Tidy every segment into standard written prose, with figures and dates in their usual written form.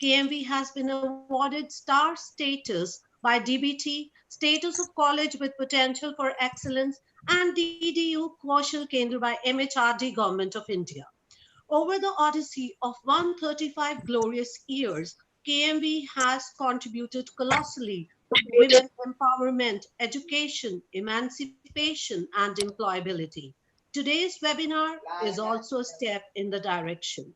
KMV has been awarded star status by DBT, status of college with potential for excellence, and DDU Kaushal Kendra by MHRD Government of India. Over the odyssey of 135 glorious years, KMV has contributed colossally to women empowerment, education, emancipation, and employability. Today's webinar is also a step in the direction.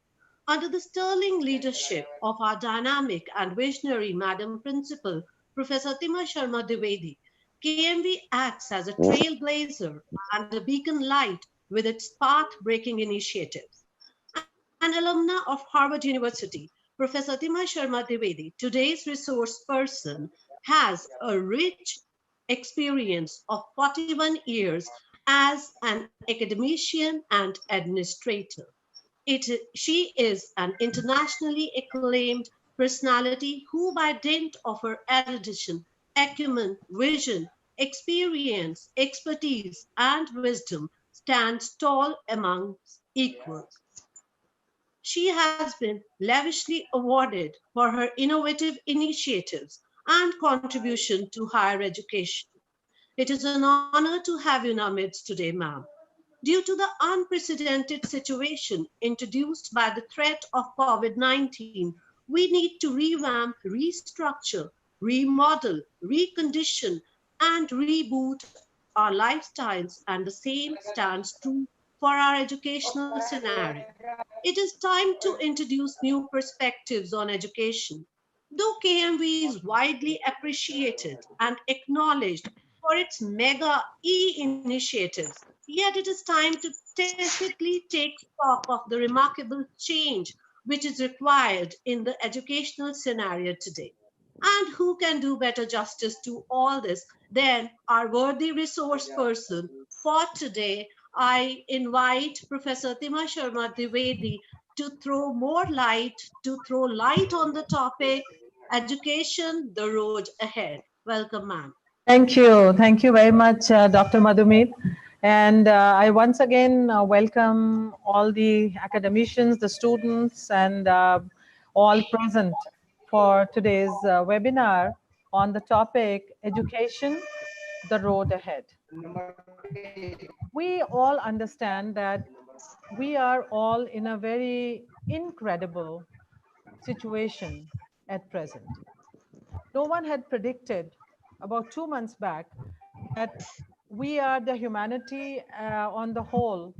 Under the sterling leadership of our dynamic and visionary Madam Principal, Professor Tima Sharma Dwivedi, KMV acts as a trailblazer and a beacon light with its path-breaking initiatives. An alumna of Harvard University, Professor Tima Sharma Dwivedi, today's resource person, has a rich experience of 41 years as an academician and administrator. She is an internationally acclaimed personality who, by dint of her erudition, acumen, vision, experience, expertise, and wisdom, stands tall among equals. She has been lavishly awarded for her innovative initiatives and contribution to higher education. It is an honor to have you in our midst today, ma'am. Due to the unprecedented situation introduced by the threat of COVID 19, we need to revamp, restructure, remodel, recondition, and reboot our lifestyles, and the same stands true for our educational scenario. It is time to introduce new perspectives on education. Though KMV is widely appreciated and acknowledged for its mega E initiatives, yet it is time to tacitly take stock of the remarkable change which is required in the educational scenario today. And who can do better justice to all this than our worthy resource person for today? I invite Professor Tima Sharma Dwivedi to throw light on the topic education, the road ahead. Welcome, ma'am. Thank you. Thank you very much, Dr. Madhumit. And I once again welcome all the academicians, the students, and all present for today's webinar on the topic Education, the Road Ahead. We all understand that we are all in a very incredible situation at present. No one had predicted about 2 months back that we are the humanity on the whole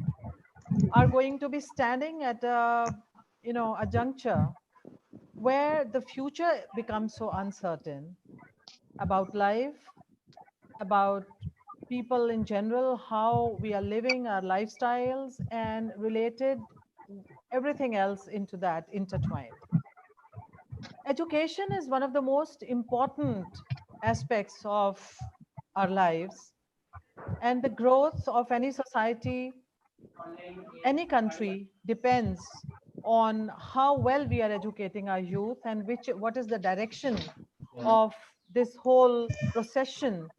are going to be standing at a juncture where the future becomes so uncertain about life, about people in general, how we are living our lifestyles, and related everything else into that intertwined. Education is one of the most important aspects of our lives, and the growth of any society, any country depends on how well we are educating our youth and what is the direction of this whole procession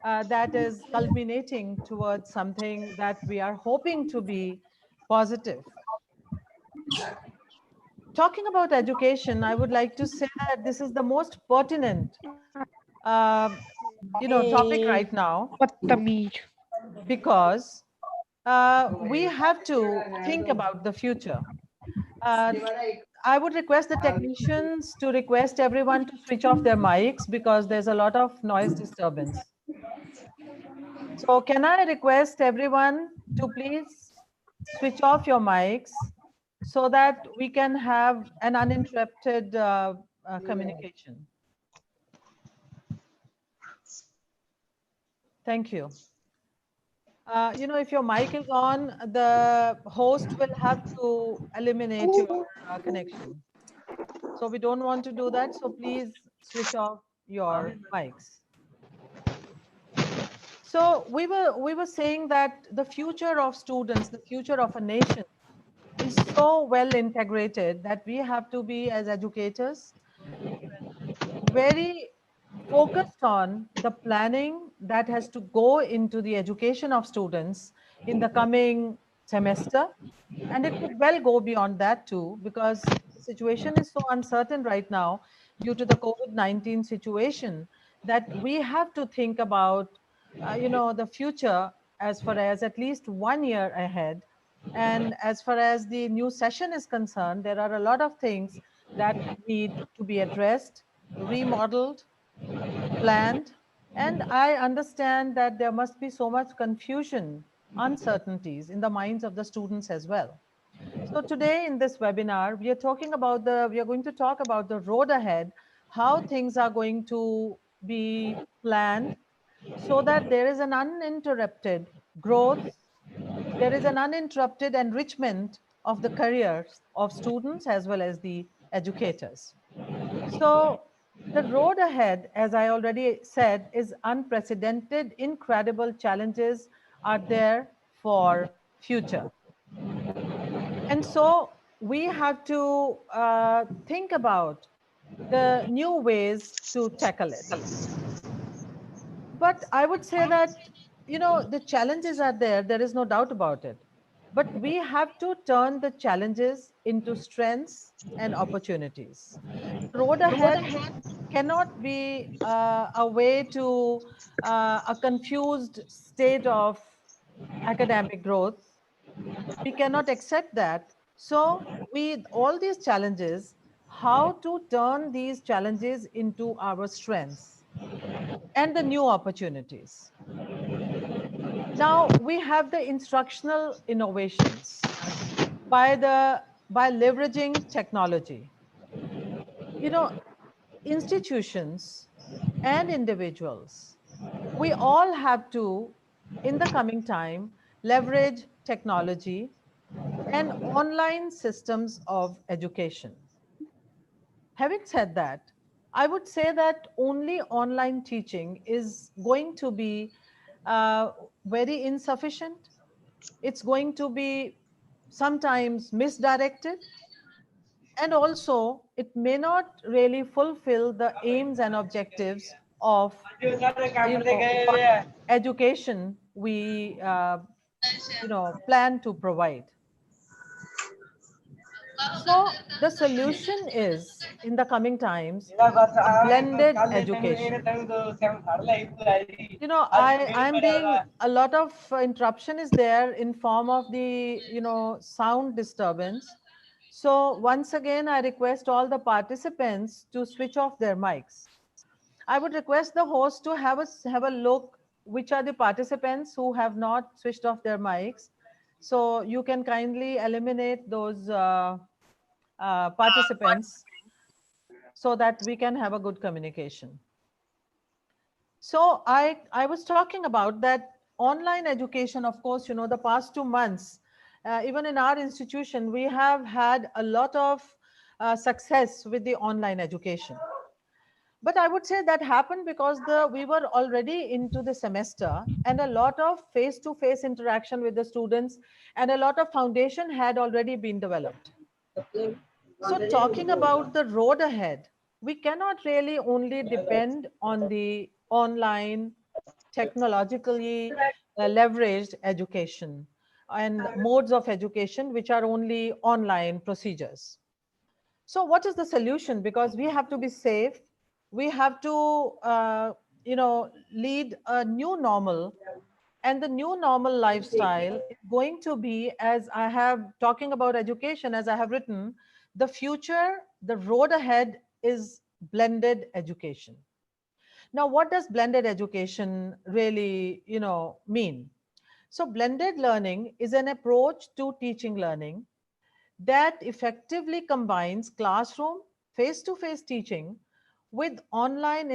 that is culminating towards something that we are hoping to be positive. Talking about education, I would like to say that this is the most pertinent uh, topic right now, because we have to think about the future. Uh, I would request the technicians to request everyone to switch off their mics because there's a lot of noise disturbance. So can I request everyone to please switch off your mics so that we can have an uninterrupted communication. Thank you. If your mic is on, the host will have to eliminate your connection. So we don't want to do that. So please switch off your mics. So we were saying that the future of students, the future of a nation is so well integrated that we have to be, as educators, very focused on the planning that has to go into the education of students in the coming semester. And it could well go beyond that too, because situation is so uncertain right now due to the COVID-19 situation that we have to think about, the future as far as at least 1 year ahead. And as far as the new session is concerned, there are a lot of things that need to be addressed, remodeled, planned. And I understand that there must be so much confusion, uncertainties in the minds of the students as well. So today in this webinar, we are going to talk about the road ahead, how things are going to be planned so that there is an uninterrupted growth, there is an uninterrupted enrichment of the careers of students as well as the educators. So the road ahead, as I already said, is unprecedented. Incredible challenges are there for future. And so we have to think about the new ways to tackle it. But I would say that, the challenges are there. There is no doubt about it. But we have to turn the challenges into strengths and opportunities. The road ahead cannot be a way to a confused state of academic growth. We cannot accept that. So, with all these challenges, how to turn these challenges into our strengths and the new opportunities. Now, we have the instructional innovations by leveraging technology. You know, institutions and individuals, we all have to, in the coming time, leverage technology and online systems of education. Having said that, I would say that only online teaching is going to be uh, very insufficient. It's going to be sometimes misdirected, and also it may not really fulfill the aims and objectives of what education we plan to provide. So the solution is, in the coming times, a blended education. I'm being, a lot of interruption is there in form of the, sound disturbance. So once again, I request all the participants to switch off their mics. I would request the host to have a look which are the participants who have not switched off their mics. So you can kindly eliminate those participants so that we can have a good communication. So I was talking about that online education. Of course, the past 2 months, even in our institution, we have had a lot of success with the online education. But I would say that happened because we were already into the semester and a lot of face-to-face interaction with the students and a lot of foundation had already been developed. So talking about the road ahead, we cannot really only depend on the online, technologically leveraged education and modes of education, which are only online procedures. So what is the solution? Because we have to be safe. We have to, lead a new normal, and the new normal lifestyle is going to be, as I have talking about education, as I have written, the future, the road ahead is blended education. Now, what does blended education really, mean? So blended learning is an approach to teaching learning that effectively combines classroom face-to-face teaching with online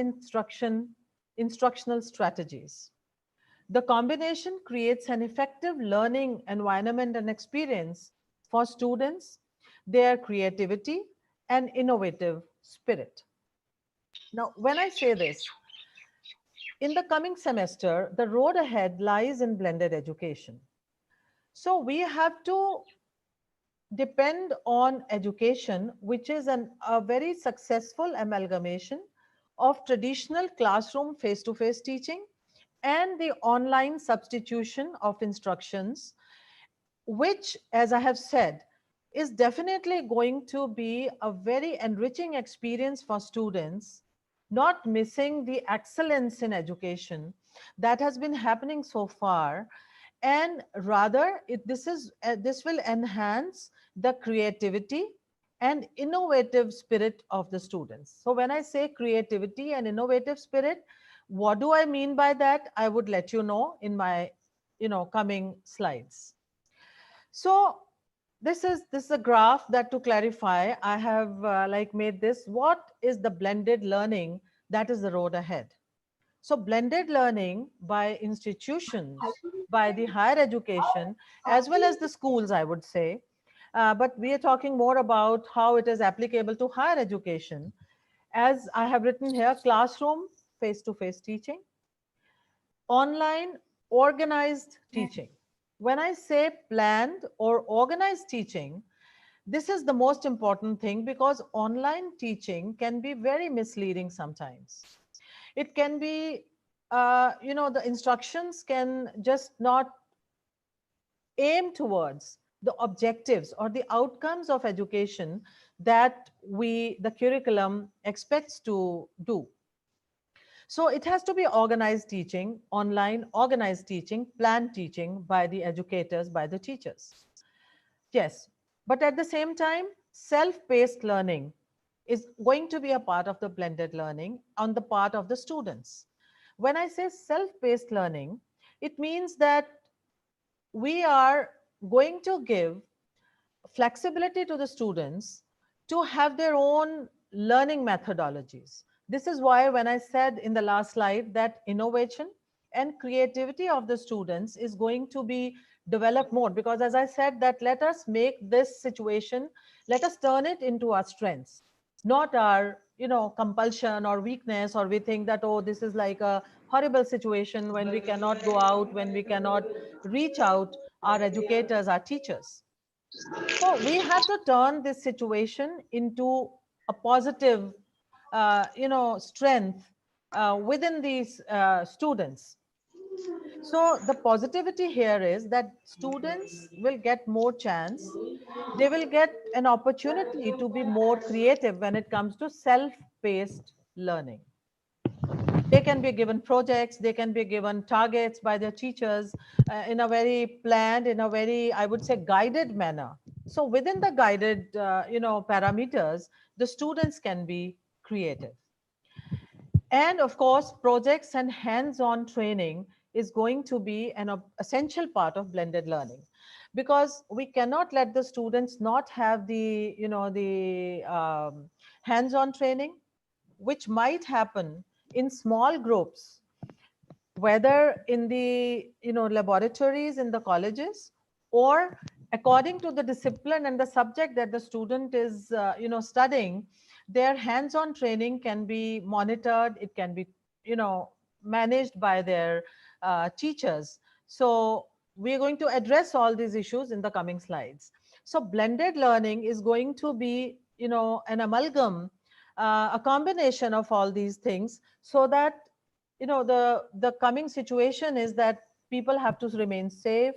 instructional strategies. The combination creates an effective learning environment and experience for students, their creativity and innovative spirit. Now, when I say this, in the coming semester, the road ahead lies in blended education. So we have to depend on education, which is a very successful amalgamation of traditional classroom face-to-face teaching and the online substitution of instructions, which, as I have said, is definitely going to be a very enriching experience for students, not missing the excellence in education that has been happening so far, and rather this will enhance the creativity and innovative spirit of the students. So when I say creativity and innovative spirit, what do I mean by that? I would let you know in my coming slides. So this is a graph that, to clarify, I have like made this. What is the blended learning that is the road ahead? So blended learning by institutions, by the higher education, as well as the schools, I would say. But we are talking more about how it is applicable to higher education. As I have written here, classroom, face-to-face teaching, online, organized teaching. When I say planned or organized teaching, this is the most important thing, because online teaching can be very misleading sometimes. It can be, the instructions can just not aim towards the objectives or the outcomes of education that the curriculum expects to do. So it has to be organized teaching, online organized teaching, planned teaching by the educators, by the teachers. Yes, but at the same time, self-paced learning is going to be a part of the blended learning on the part of the students. When I say self-paced learning, it means that we are going to give flexibility to the students to have their own learning methodologies. This is why when I said in the last slide that innovation and creativity of the students is going to be developed more, because as I said that let us make this situation, let us turn it into our strengths, not our compulsion or weakness, or we think that, oh, this is like a horrible situation when we cannot go out, when we cannot reach out our educators, our teachers. So we have to turn this situation into a positive, strength within these students. So the positivity here is that students will get more chance. They will get an opportunity to be more creative when it comes to self-paced learning. They can be given projects, they can be given targets by their teachers in a very planned, in a very, I would say, guided manner. So within the guided parameters, the students can be creative. And of course, projects and hands-on training is going to be an essential part of blended learning, because we cannot let the students not have the hands-on training, which might happen in small groups, whether in the laboratories in the colleges, or according to the discipline and the subject that the student is studying. Their hands-on training can be monitored, it can be you know managed by their teachers. So we're going to address all these issues in the coming slides. So blended learning is going to be an amalgam, a combination of all these things, so that the coming situation is that people have to remain safe,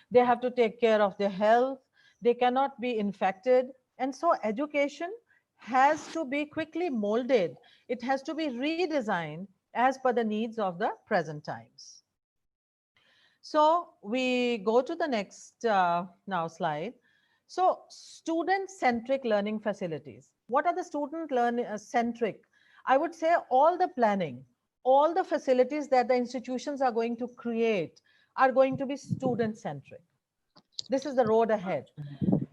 they have to take care of their health, they cannot be infected, and so education has to be quickly molded, it has to be redesigned as per the needs of the present times. So we go to the next now slide. So student centric learning facilities, what are the student learning centric? I would say all the planning, all the facilities that the institutions are going to create are going to be student centric. This is the road ahead.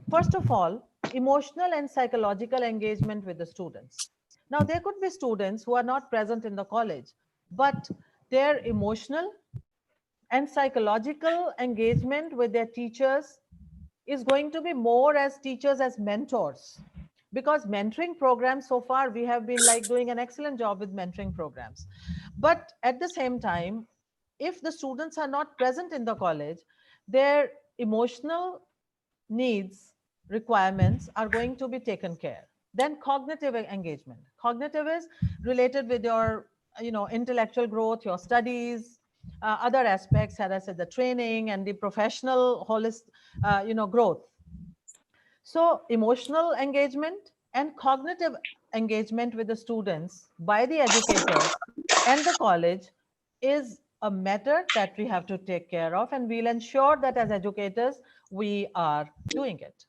First of all, emotional and psychological engagement with the students. Now, there could be students who are not present in the college, but their emotional and psychological engagement with their teachers is going to be more as teachers as mentors, because mentoring programs, so far we have been like doing an excellent job with mentoring programs. But at the same time, if the students are not present in the college, their emotional needs, requirements are going to be taken care. Then cognitive engagement. Cognitive is related with your intellectual growth, your studies, other aspects, as I said, the training and the professional growth. So emotional engagement and cognitive engagement with the students by the educators and the college is a matter that we have to take care of, and we'll ensure that as educators we are doing it.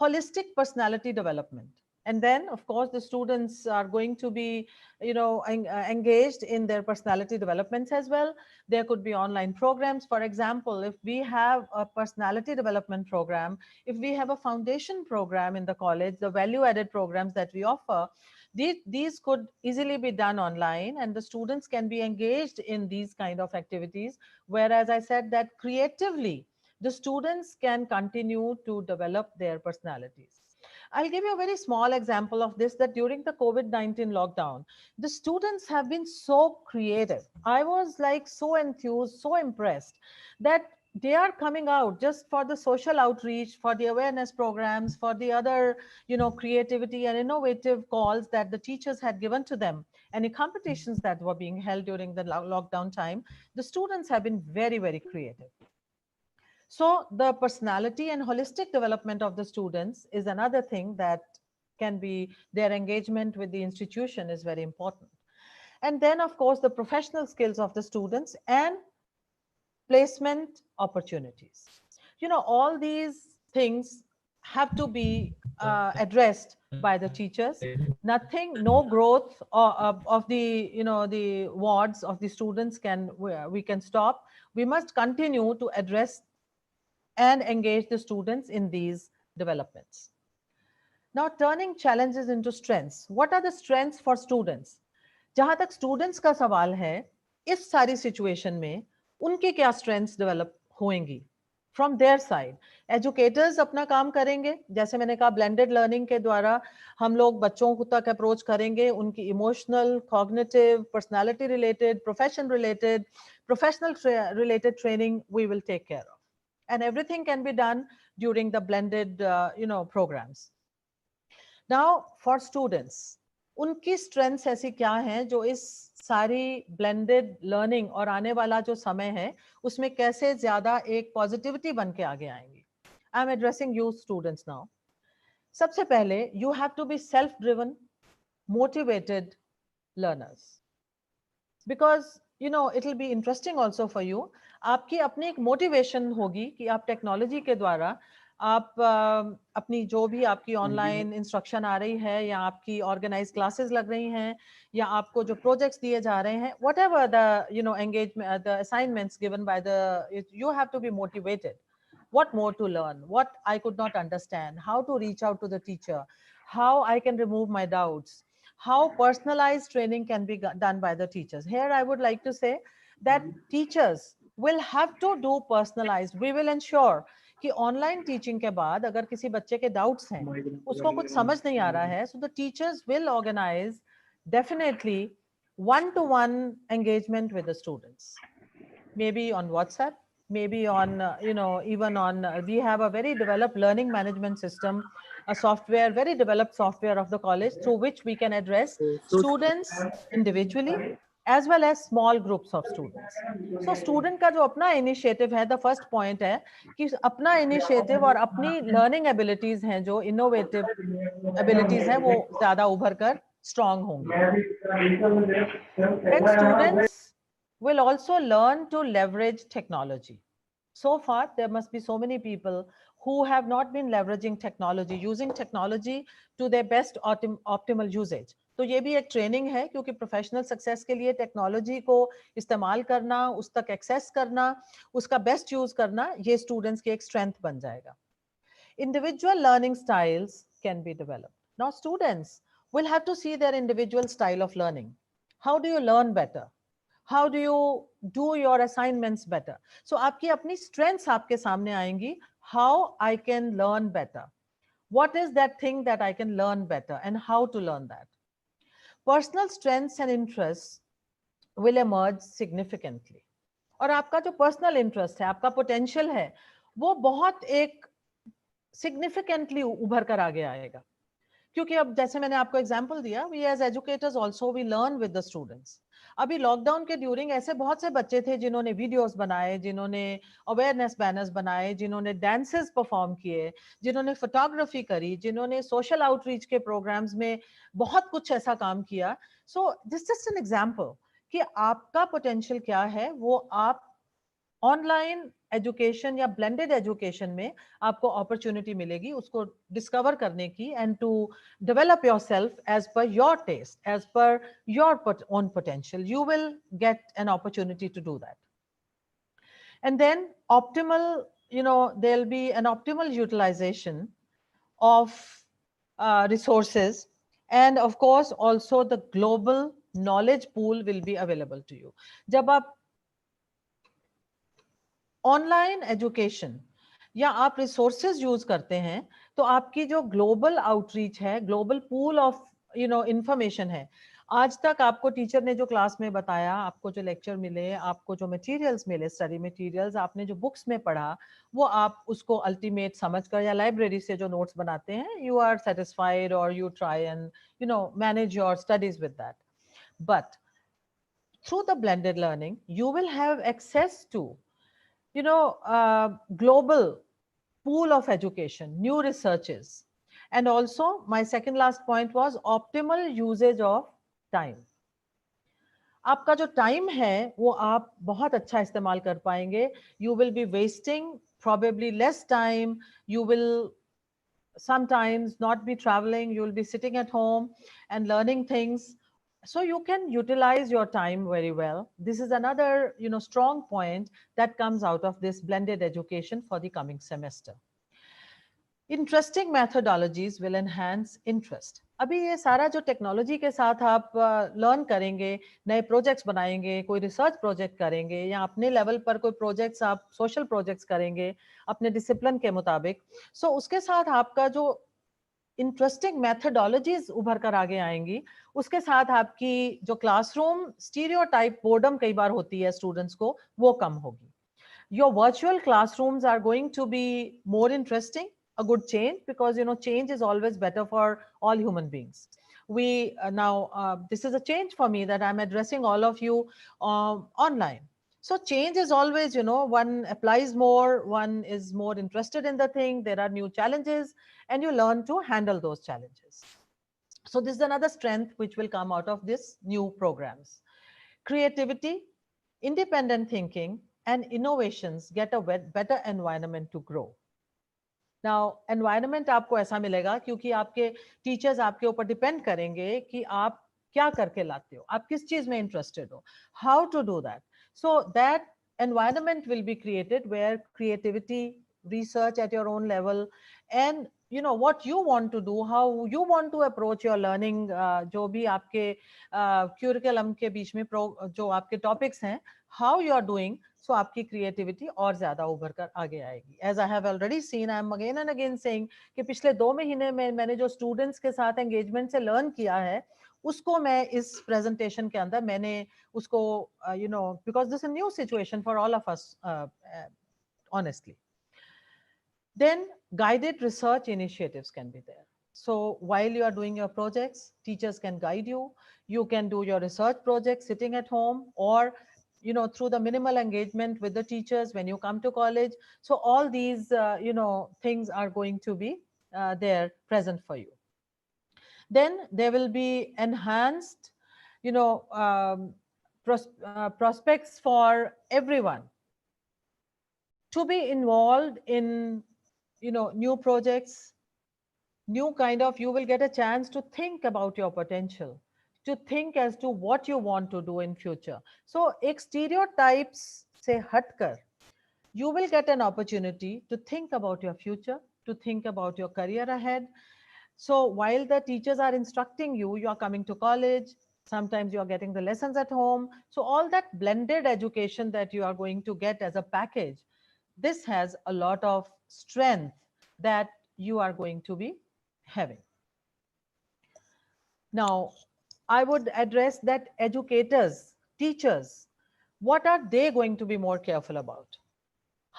Holistic personality development, and then of course the students are going to be engaged in their personality developments as well. There could be online programs. For example, if we have a personality development program, if we have a foundation program in the college, the value added programs that we offer, these could easily be done online, and the students can be engaged in these kind of activities, whereas I said that creatively the students can continue to develop their personalities. I'll give you a very small example of this, that during the COVID-19 lockdown, the students have been so creative. I was like so enthused, so impressed that they are coming out just for the social outreach, for the awareness programs, for the other, creativity and innovative calls that the teachers had given to them, any competitions that were being held during the lockdown time. The students have been very, very creative. So the personality and holistic development of the students is another thing that can be, their engagement with the institution is very important. And then of course the professional skills of the students and placement opportunities. All these things have to be addressed by the teachers. Nothing, no growth of the, the wards of the students can, we can stop. We must continue to address and engage the students in these developments. Now, turning challenges into strengths. What are the strengths for students? जहां तक students का सवाल है, इस सारी situation में उनके क्या strengths develop होंगी from their side? Educators अपना काम करेंगे, जैसे मैंने कहा blended learning के द्वारा हम लोग बच्चों को तक approach करेंगे, उनकी emotional, cognitive, personality related, profession related, professional related training we will take care of. And everything can be done during the blended programs. Now for students, उनकी strengths ऐसी क्या हैं जो इस सारी blended learning और आने वाला जो समय है उसमें कैसे ज्यादा एक positivity बन के आगे आएंगी. I'm addressing you students now. सबसे पहले you have to be self-driven, motivated learners, because it will be interesting also for you. आपकी अपनी एक मोटिवेशन होगी कि आप टेक्नोलॉजी के द्वारा आप अपनी जो भी आपकी ऑनलाइन इंस्ट्रक्शन आ रही है या आपकी ऑर्गेनाइज क्लासेस लग रही हैं या आपको जो प्रोजेक्ट्स दिए जा रहे हैं, whatever the engagement, the assignments given by the, you have to be motivated. What more to learn, what I could not understand, how to reach out to the teacher, how I can remove my doubts, how personalized training can be done by the teachers. Here I would like to say that teachers will have to do personalized. We will ensure कि online teaching के बाद अगर किसी बच्चे के doubts हैं, उसको कुछ समझ नहीं आ रहा है, so the teachers will organize definitely one-to-one engagement with the students, maybe on WhatsApp, maybe on even on we have a very developed learning management system, a software, very developed software of the college through which we can address students individually as well as small groups of students. So student का जो अपना initiative है, the first point है कि अपना initiative और अपनी learning abilities हैं, जो innovative abilities हैं, वो ज़्यादा उभर कर strong होंगी. Then students will also learn to leverage technology. So far, there must be so many people who have not been leveraging technology, using technology to their best optimal usage. तो ये भी एक ट्रेनिंग है, क्योंकि professional success के लिए technology को इस्तेमाल करना, उस तक एक्सेस करना, उसका बेस्ट यूज करना, ये स्टूडेंट्स की एक स्ट्रेंथ बन जाएगा. Individual learning styles can be developed. Now students will have to see their individual style of learning. How do you learn better? How do you do your assignments better? So आपकी अपनी strengths आपके सामने आएंगी. How I can learn better? What is that thing that I can learn better and how to learn that? Personal strengths and interests will emerge significantly. और आपका जो personal interest है, आपका potential है, वो बहुत एक significantly उभर कर आगे आएगा. क्योंकि अब जैसे मैंने आपको एग्जांपल दिया, we as educators also we learn with the students. अभी लॉकडाउन के ड्यूरिंग ऐसे बहुत से बच्चे थे जिन्होंने वीडियोस बनाए, जिन्होंने अवेयरनेस बैनर्स बनाए, जिन्होंने डांसेस परफॉर्म किए, जिन्होंने फोटोग्राफी करी, जिन्होंने सोशल आउटरीच के प्रोग्राम्स में बहुत कुछ ऐसा काम किया। So this just an example कि आपका पोटेंशियल क्या है, वो आप ऑनलाइन एजुकेशन या ब्लेंडेड एजुकेशन में आपको अपॉर्चुनिटी मिलेगी उसको डिस्कवर करने की, and to develop yourself as per your taste, as per your own potential, you will get an opportunity to do that. And then optimal, there'll be an optimal utilization of resources, and of course also the global knowledge pool will be available to you. जब आप online education या आप resources use करते हैं, तो आपकी जो global outreach है, ग्लोबल पूल ऑफ इंफॉर्मेशन है, आज तक आपको टीचर ने जो क्लास में बताया, आपको जो लेक्चर मिले, आपको जो मटेरियल्स मिले, स्टडी मटेरियल्स, आपने जो बुक्स में पढ़ा, वो आप उसको अल्टीमेट समझकर या लाइब्रेरी से जो नोट्स बनाते हैं, यू आर सेटिस्फाइड और you try and manage your studies with that. But through the blended learning you will have access to global pool of education, new researches. And also my second last point was optimal usage of time. आपका जो time है वो आप बहुत अच्छा इस्तेमाल कर पाएंगे. You will be wasting probably less time. You will sometimes not be traveling. You will be sitting at home and learning things, so you can utilize your time very well. This is another strong point that comes out of this blended education for the coming semester. Interesting methodologies will enhance interest. अभी ये सारा जो technology के साथ आप learn करेंगे, नए projects बनाएंगे, कोई रिसर्च प्रोजेक्ट करेंगे, या अपने लेवल पर कोई प्रोजेक्ट्स, आप सोशल प्रोजेक्ट्स करेंगे अपने डिसिप्लिन के मुताबिक, सो उसके साथ आपका जो इंटरेस्टिंग मैथडोलॉजीज उभर कर आगे आएंगी. उसके साथ आपकी जो क्लासरूम स्टीरियोटाइप बोर्डम कई बार होती है स्टूडेंट्स को, वो कम होगी. Your virtual classrooms are going to be more interesting, a good change, because change is always better for all human beings. We now this is a change for me that I'm addressing all of you online. So change is always, one applies more, one is more interested in the thing, there are new challenges, and you learn to handle those challenges. So this is another strength which will come out of this new programs. Creativity, independent thinking, and innovations get a better environment to grow. Now environment आपको ऐसा मिलेगा क्योंकि आपके teachers आपके ऊपर depend करेंगे कि आप क्या करके लाते हो, आप किस चीज में इंटरेस्टेड हो, how to do that. So that environment will be created where creativity, research at your own level, and what you want to do, how you want to approach your learning, जो भी आपके curriculum के बीच में जो आपके topics हैं, how you are doing, so आपकी creativity और ज्यादा उभर कर आगे आएगी. As I have already seen, I am again and again saying कि पिछले 2 महीने में मैंने जो स्टूडेंट्स के साथ एंगेजमेंट से लर्न किया है, उसको मैं इस प्रेजेंटेशन के अंदर मैंने उसको because this is new situation for all of us honestly. Then guided research initiatives can be there. So while you are doing your projects, teachers can guide you. You can do your research projects sitting at home, or through the minimal engagement with the teachers when you come to college. So all these things are going to be there present for you. Then there will be enhanced prospects for everyone to be involved in new projects, new kind of, you will get a chance to think about your potential, to think as to what you want to do in future. So ek stereotypes se hatkar, you will get an opportunity to think about your future, to think about your career ahead. So while the teachers are instructing you, you are coming to college, sometimes you are getting the lessons at home. So all that blended education that you are going to get as a package, this has a lot of strength that you are going to be having. Now, I would address that educators, teachers, what are they going to be more careful about?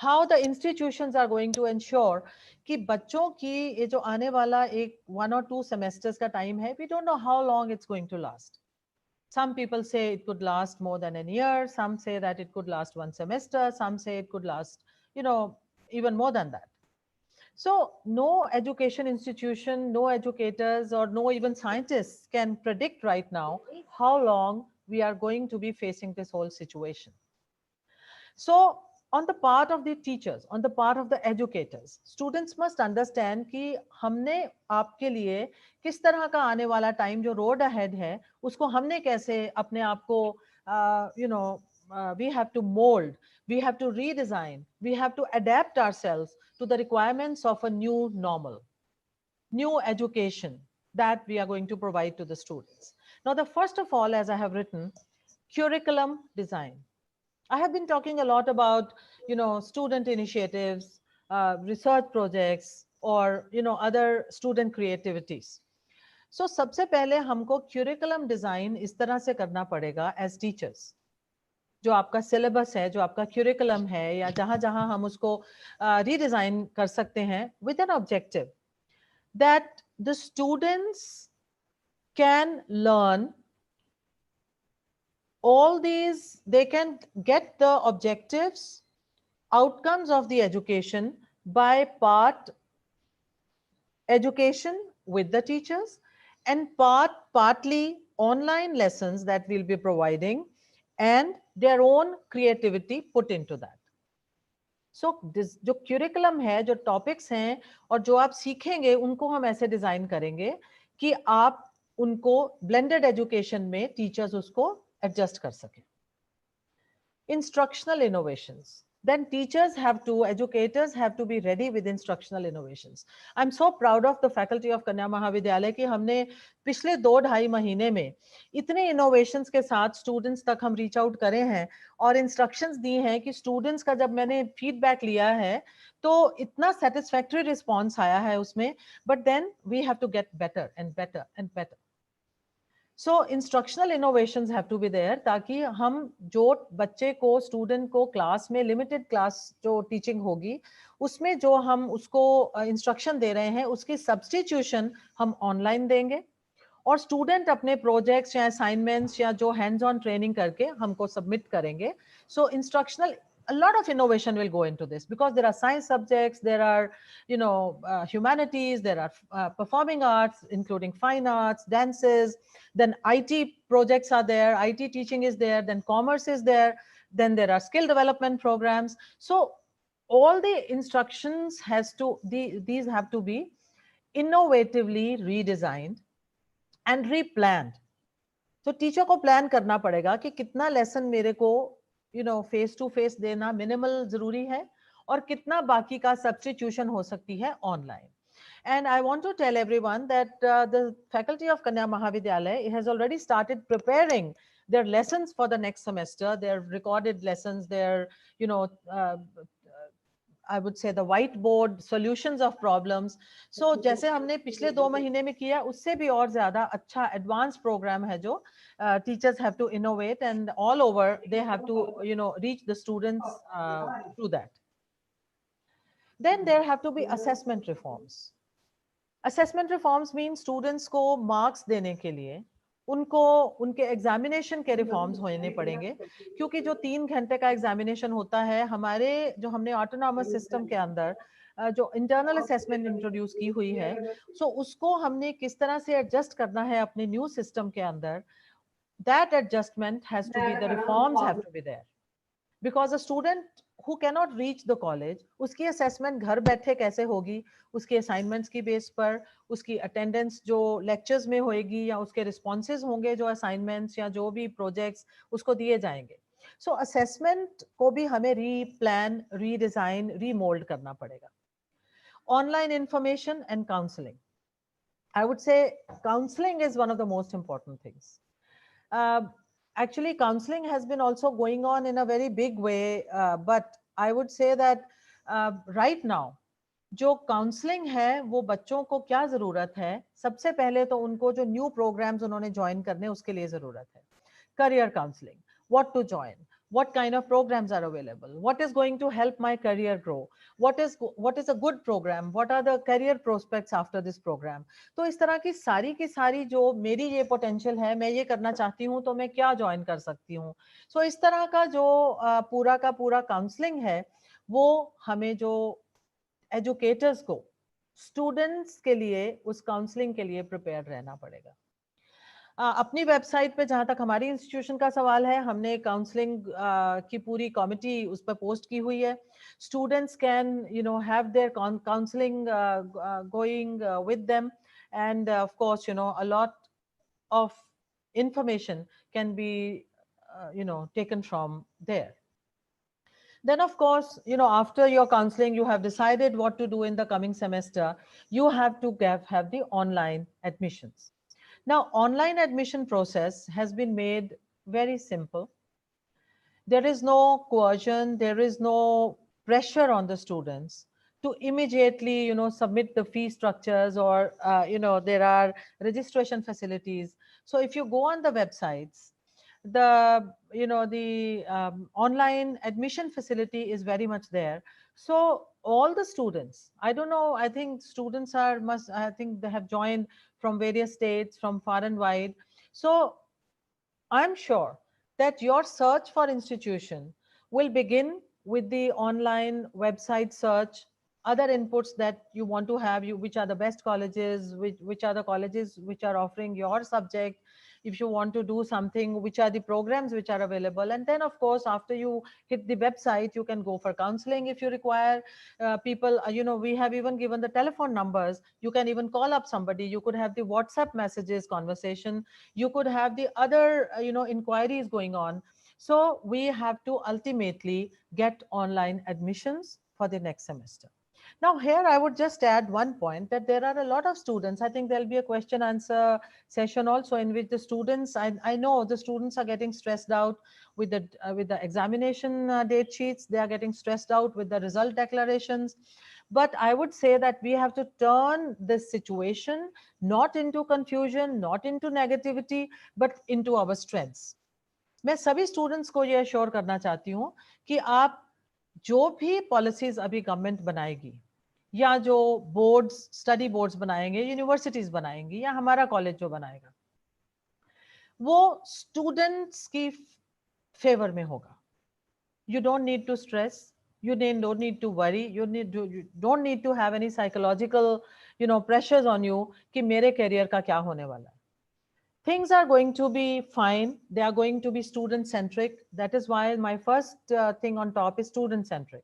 how the institutions are going to ensure कि बच्चों की ये जो आने वाला एक 1 or 2 semesters का time है, we don't know how long it's going to last. Some people say it could last more than a year. Some say that it could last 1 semester. Some say it could last, even more than that. So no education institution, no educators, or no even scientists can predict right now how long we are going to be facing this whole situation. So on the part of the teachers, on the part of the educators, students must understand कि हमने आपके लिए किस तरह का आने वाला time जो रोड अहेड है उसको हमने कैसे अपने आप को we have to mold, we have to redesign, we have to adapt ourselves to the requirements of a new normal, new education that we are going to provide to the students. Now, the first of all, as I have written, curriculum design. I have been talking a lot about, student initiatives, research projects, or, other student creativities. So, सबसे पहले हमको curriculum design इस तरह से करना पड़ेगा as teachers. जो आपका syllabus है, जो आपका curriculum है, या जहाँ जहाँ हम उसको redesign कर सकते हैं with an objective that the students can learn all these, they can get the objectives, outcomes of the education by part education with the teachers and partly online lessons that we'll be providing and their own creativity put into that. So this जो curriculum है, जो topics हैं और जो आप सीखेंगे उनको हम ऐसे डिजाइन करेंगे कि आप उनको blended education में teachers उसको adjust कर सकें. Instructional innovations. Then teachers have to, educators have to be ready with instructional innovations. I'm so proud of the faculty of Kanya Mahavidyalaya कि हमने पिछले 2-2.5 महीने में इतने innovations के साथ students तक हम reach out करे हैं और instructions दी हैं कि students का जब मैंने feedback लिया है तो इतना satisfactory response आया है उसमें, but then we have to get better and better and better. So instructional innovations have to be there ताकि हम जो बच्चे को स्टूडेंट को क्लास में लिमिटेड क्लास जो टीचिंग होगी उसमें जो हम उसको इंस्ट्रक्शन दे रहे हैं उसकी सब्स्टिट्यूशन हम ऑनलाइन देंगे और स्टूडेंट अपने प्रोजेक्ट्स या असाइनमेंट्स या जो हैंड्स ऑन ट्रेनिंग करके हमको सबमिट करेंगे. सो instructional, a lot of innovation will go into this because there are science subjects, there are humanities, there are performing arts including fine arts, dances, then IT projects are there, IT teaching is there, then commerce is there, then there are skill development programs. So all the instructions these have to be innovatively redesigned and replanned. तो teacher को plan करना पड़ेगा कि कितना lesson मेरे को face to face देना minimal जरूरी है और कितना बाकी का सब्स्टिट्यूशन हो सकती है online. And I want to tell everyone that the faculty of Kanya Mahavidyalaya has already started preparing their lessons for the next semester, their recorded lessons, their, I would say the whiteboard solutions of problems. So जैसे हमने पिछले 2 महीने में किया उससे भी और ज्यादा अच्छा advanced program है जो teachers have to innovate and all over they have to reach the students through that. Then there have to be assessment reforms. Assessment reforms mean students को marks देने के लिए उनको उनके एग्जामिनेशन के रिफॉर्म्स होने पड़ेंगे क्योंकि जो 3 घंटे का एग्जामिनेशन होता है हमारे जो हमने ऑटोनॉमस सिस्टम के अंदर जो इंटरनल असेसमेंट इंट्रोड्यूस की हुई है सो उसको हमने किस तरह से एडजस्ट करना है अपने न्यू सिस्टम के अंदर. That adjustment has to be, the reforms have to be there because a student who cannot reach the college उसकी assessment घर बैठे कैसे होगी, उसके assignments की base पर, उसकी attendance जो lectures में होएगी या उसके responses होंगे जो assignments या जो भी projects उसको दिए जाएंगे. So assessment को भी हमें replan, redesign, remold करना पड़ेगा. Online information and counseling. I would say counseling is one of the most important things. Actually, counseling has been also going on in a very big way, but I would say that right now, जो counselling है वो बच्चों को क्या जरूरत है, सबसे पहले तो उनको जो न्यू प्रोग्राम्स उन्होंने ज्वाइन करने उसके लिए जरूरत है. Career counselling, what to join, what kind of programs are available, what is going to help my career grow, what is a good program, what are the career prospects after this program. तो इस तरह की सारी जो मेरी ये potential है, मैं ये करना चाहती हूँ, तो मैं क्या ज्वाइन कर सकती हूँ. सो इस तरह का जो पूरा का पूरा काउंसलिंग है, वो हमें जो एजुकेटर्स को स्टूडेंट्स के लिए उस काउंसलिंग के लिए प्रिपेयर रहना पड़ेगा. अपनी वेबसाइट पे जहां तक हमारी इंस्टीट्यूशन का सवाल है, हमने काउंसलिंग की पूरी कमिटी उस पर पोस्ट की हुई है. Students can have their counselling going with them, end of course a lot of information can be taken from there. Then of course, after your counseling, you have decided what to do in the coming semester, you have to have the online admissions. Now online admission process has been made very simple. There is no coercion, there is no pressure on the students to immediately submit the fee structures, or there are registration facilities. So if you go on the websites, the online admission facility is very much there. So all the students, I don't know, I think students I think they have joined from various states, from far and wide. So I'm sure that your search for institution will begin with the online website search, other inputs that you want to have, which are the best colleges, which are the colleges which are offering your subject. If you want to do something, which are the programs which are available. And then of course, after you hit the website, you can go for counseling if you require. People, we have even given the telephone numbers. You can even call up somebody. You could have the WhatsApp messages conversation, you could have the other inquiries going on. So we have to ultimately get online admissions for the next semester. Now here I would just add one point, that there are a lot of students, I think there'll be a question answer session also, in which the students, I know the students are getting stressed out with the examination date sheets, they are getting stressed out with the result declarations. But I would say that we have to turn this situation not into confusion, not into negativity, but into our strengths. मैं सभी students को ये assure करना चाहती हूँ कि आप जो भी पॉलिसीज अभी गवर्नमेंट बनाएगी, या जो बोर्ड्स, स्टडी बोर्ड्स बनाएंगे, यूनिवर्सिटीज बनाएंगी, या हमारा कॉलेज जो बनाएगा, वो स्टूडेंट्स की फेवर में होगा. You don't need to stress, you don't need to worry, you don't need to have any psychological pressures on you कि मेरे career का क्या होने वाला है. Things are going to be fine, they are going to be student centric. That is why my first thing on top is student centric.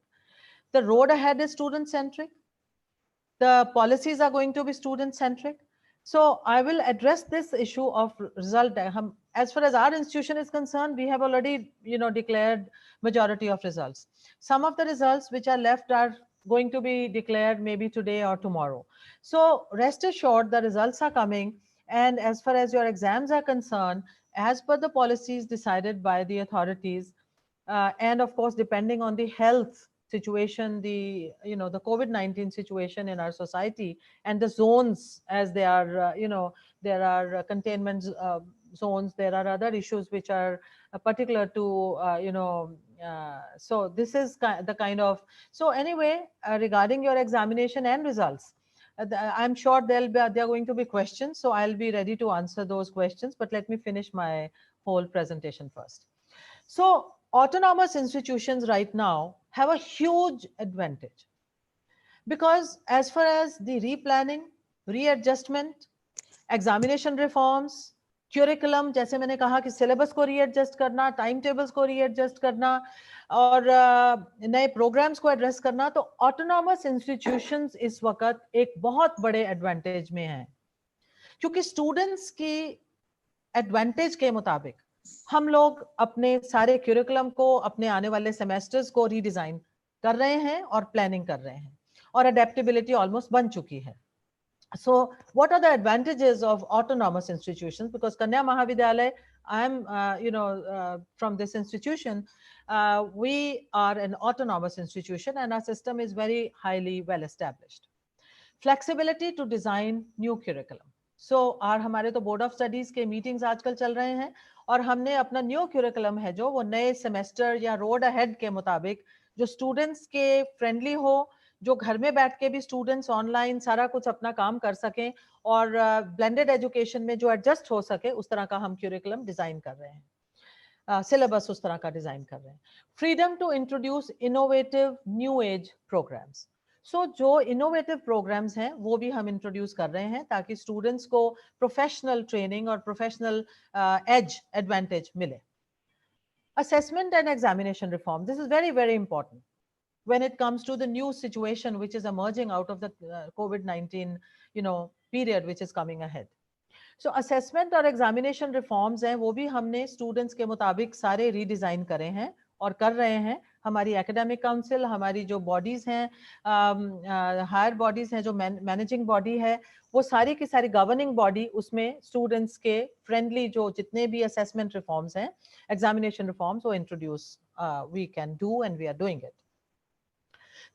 The road ahead is student centric, the policies are going to be student centric. So I will address this issue of result. As far as our institution is concerned, we have already declared majority of results. Some of the results which are left are going to be declared maybe today or tomorrow. So rest assured, the results are coming. And as far as your exams are concerned, as per the policies decided by the authorities, and of course depending on the health situation, the COVID-19 situation in our society, and the zones, as they are, there are containment zones, there are other issues which are particular to, so this is the kind of. So anyway, regarding your examination and results, I'm sure there are going to be questions, so I'll be ready to answer those questions, but let me finish my whole presentation first. So autonomous institutions right now have a huge advantage, because as far as the replanning, readjustment, examination reforms, curriculum, जैसे मैंने कहा कि syllabus को readjust करना, timetables को readjust करना, और नए programs को address करना, तो autonomous institutions इस वक्त एक बहुत बड़े advantage में हैं, क्योंकि students की advantage के मुताबिक हम लोग अपने सारे curriculum को अपने आने वाले semesters को redesign कर रहे हैं और planning कर रहे हैं, और adaptability almost बन चुकी है. So what are the advantages of autonomous institutions? Because Kanya Mahavidyalaya, I am, from this institution, we are an autonomous institution and our system is very highly well established. Flexibility to design new curriculum. और हमारे तो board of studies के meetings आजकल चल रहे हैं, और हमने अपना न्यू क्यूरिकुलम है जो वो नए सेमेस्टर या रोड अहेड के मुताबिक जो स्टूडेंट्स के फ्रेंडली हो, जो घर में बैठ के भी स्टूडेंट्स ऑनलाइन सारा कुछ अपना काम कर सकें और ब्लेंडेड एजुकेशन में जो एडजस्ट हो सके, उस तरह का हम क्यूरिकुलम डिजाइन कर रहे हैं, सिलेबस उस तरह का डिजाइन कर रहे हैं। Freedom to introduce innovative new age programmes. जो इनोवेटिव प्रोग्राम्स हैं वो भी हम इंट्रोड्यूस कर रहे हैं ताकि स्टूडेंट्स को प्रोफेशनल ट्रेनिंग और प्रोफेशनल एज एडवांटेज मिले। Assessment and examination reform, this is very very important when it comes to the new situation which is emerging out of the COVID-19 period which is coming ahead. So assessment और examination reforms हैं वो भी हमने students के मुताबिक सारे redesign करे हैं और कर रहे हैं। हमारी academic council, हमारी जो bodies हैं, higher bodies हैं, जो managing body है, वो सारी की सारी governing body, उसमें students के friendly जो जितने भी assessment reforms हैं, examination reforms वो introduce we can do and we are doing it.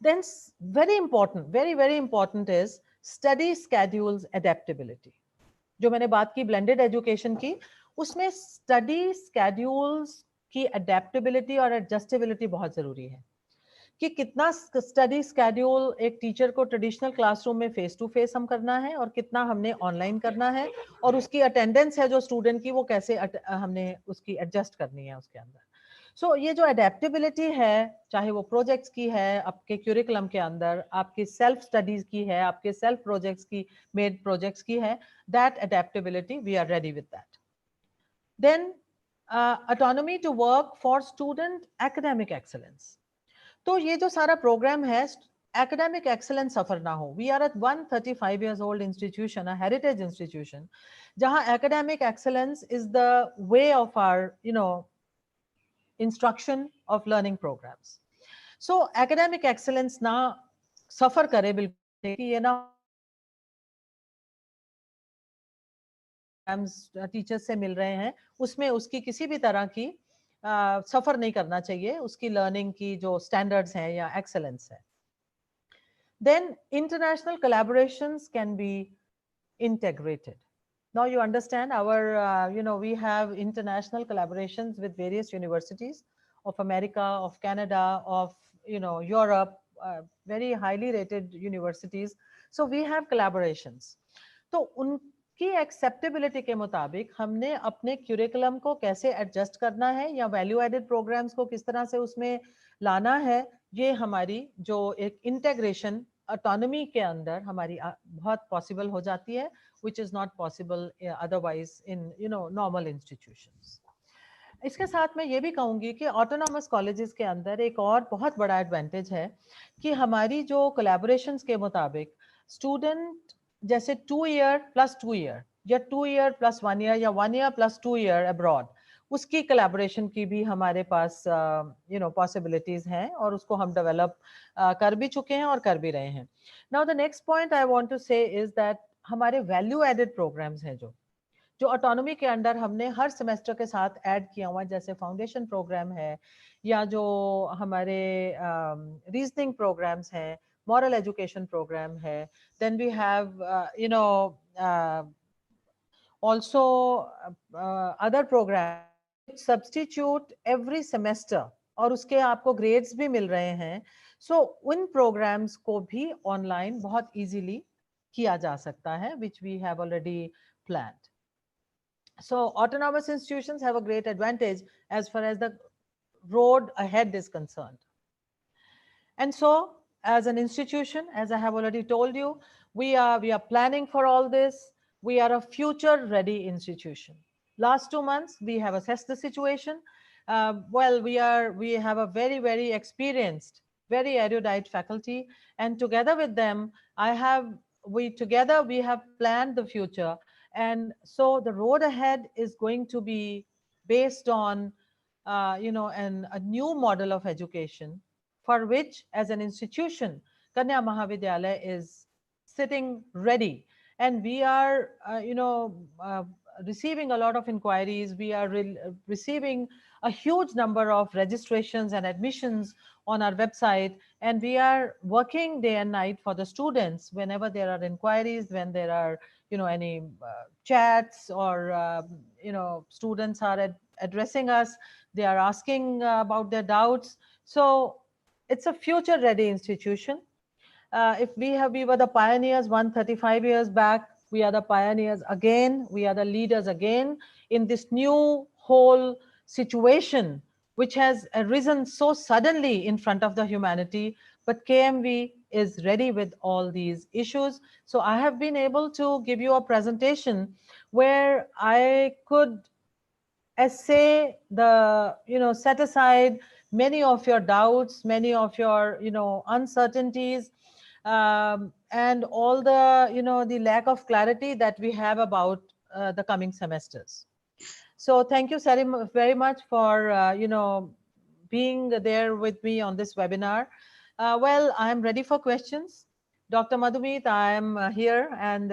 Then very important, very very important is study schedules adaptability. जो मैंने बात की ब्लेंडेड एजुकेशन की, उसमें स्टडी स्केड्यूल्स की अडेप्टेबिलिटी और एडजस्टेबिलिटी बहुत जरूरी है कि कितना स्टडी स्केड्यूल एक टीचर को ट्रेडिशनल क्लासरूम में फेस टू फेस हम करना है और कितना हमने ऑनलाइन करना है, और उसकी अटेंडेंस है जो स्टूडेंट की वो कैसे हमने उसकी एडजस्ट करनी है उसके अंदर। ये जो अडेप्टेबिलिटी है, चाहे वो प्रोजेक्ट्स की है आपके क्यूरिकुलम के अंदर, आपकी सेल्फ स्टडीज की है, आपके सेल्फ प्रोजेक्ट्स की मेड प्रोजेक्ट्स की है, that adaptability we are ready with that. Then autonomy to work for student academic excellence. तो ये जो सारा प्रोग्राम है, academic excellence suffer ना हो। We are at 135 years old institution, a heritage institution, जहाँ academic excellence is the way of our instruction of learning programs. So academic excellence ना suffer करे बिल्कुल कि ये ना टीचर्स से मिल रहे हैं उसमें उसकी किसी भी तरह की सफर नहीं करना चाहिए, उसकी लर्निंग की जो स्टैंडर्ड्स हैं या एक्सेलेंस है। Then international collaborations can be integrated. Now you understand our, we have international collaborations with various universities of America, of Canada, of, Europe, very highly rated universities. So we have collaborations. तो उनकी acceptability के मुताबिक हमने अपने curriculum को कैसे adjust करना है या वैल्यू एडेड प्रोग्राम्स को किस तरह से उसमें लाना है, ये हमारी जो एक इंटेग्रेशन ऑटोनॉमी के अंदर हमारी बहुत पॉसिबल हो जाती है, which is not possible otherwise in normal institutions. इसके साथ मैं ये भी कहूँगी कि ऑटोनॉमस कॉलेजेस के अंदर एक और बहुत बड़ा एडवांटेज है कि हमारी जो कोलैबोरेशंस के मुताबिक स्टूडेंट जैसे 2 ईयर प्लस 2 ईयर या 2 ईयर प्लस 1 ईयर या 1 ईयर प्लस 2 ईयर अब्रॉड, उसकी कोलैबोरेशन की भी हमारे पास पॉसिबिलिटीज हैं और उसको हम डेवलप कर भी चुके हैं और कर भी रहे हैं। Now the next point I want to say is that हमारे वैल्यू एडेड प्रोग्राम्स हैं जो ऑटोनॉमी के अंडर हमने हर सेमेस्टर के साथ ऐड किया हुआ है, जैसे फाउंडेशन प्रोग्राम है या जो हमारे रीजनिंग प्रोग्राम्स हैं, moral education program hai, then we have also other programs substitute every semester और उसके आपको grades भी मिल रहे हैं। So उन programs को भी online बहुत easily किया जा सकता है, which we have already planned. So autonomous institutions have a great advantage as far as the road ahead is concerned. And so as an institution, as I have already told you, we are planning for all this. We are a future ready institution. Last 2 months, we have assessed the situation. Well, we have a very, very experienced, very erudite faculty. And together with them, we have planned the future. And so the road ahead is going to be based on, a new model of education, for which as an institution, Kanya Mahavidyalaya is sitting ready. And we are, receiving a lot of inquiries. We are receiving a huge number of registrations and admissions on our website. And we are working day and night for the students whenever there are inquiries, when there are, any chats, or students are addressing us, they are asking about their doubts. So it's a future ready institution. If we were the pioneers 135 years back, we are the pioneers again, we are the leaders again in this new whole situation which has arisen so suddenly in front of the humanity. But KMV is ready with all these issues. So I have been able to give you a presentation where I could essay the, set aside many of your doubts, many of your, uncertainties, and all the, the lack of clarity that we have about the coming semesters. So thank you very much for, being there with me on this webinar. Well, I'm ready for questions. Dr. Madhumeet, I'm here, and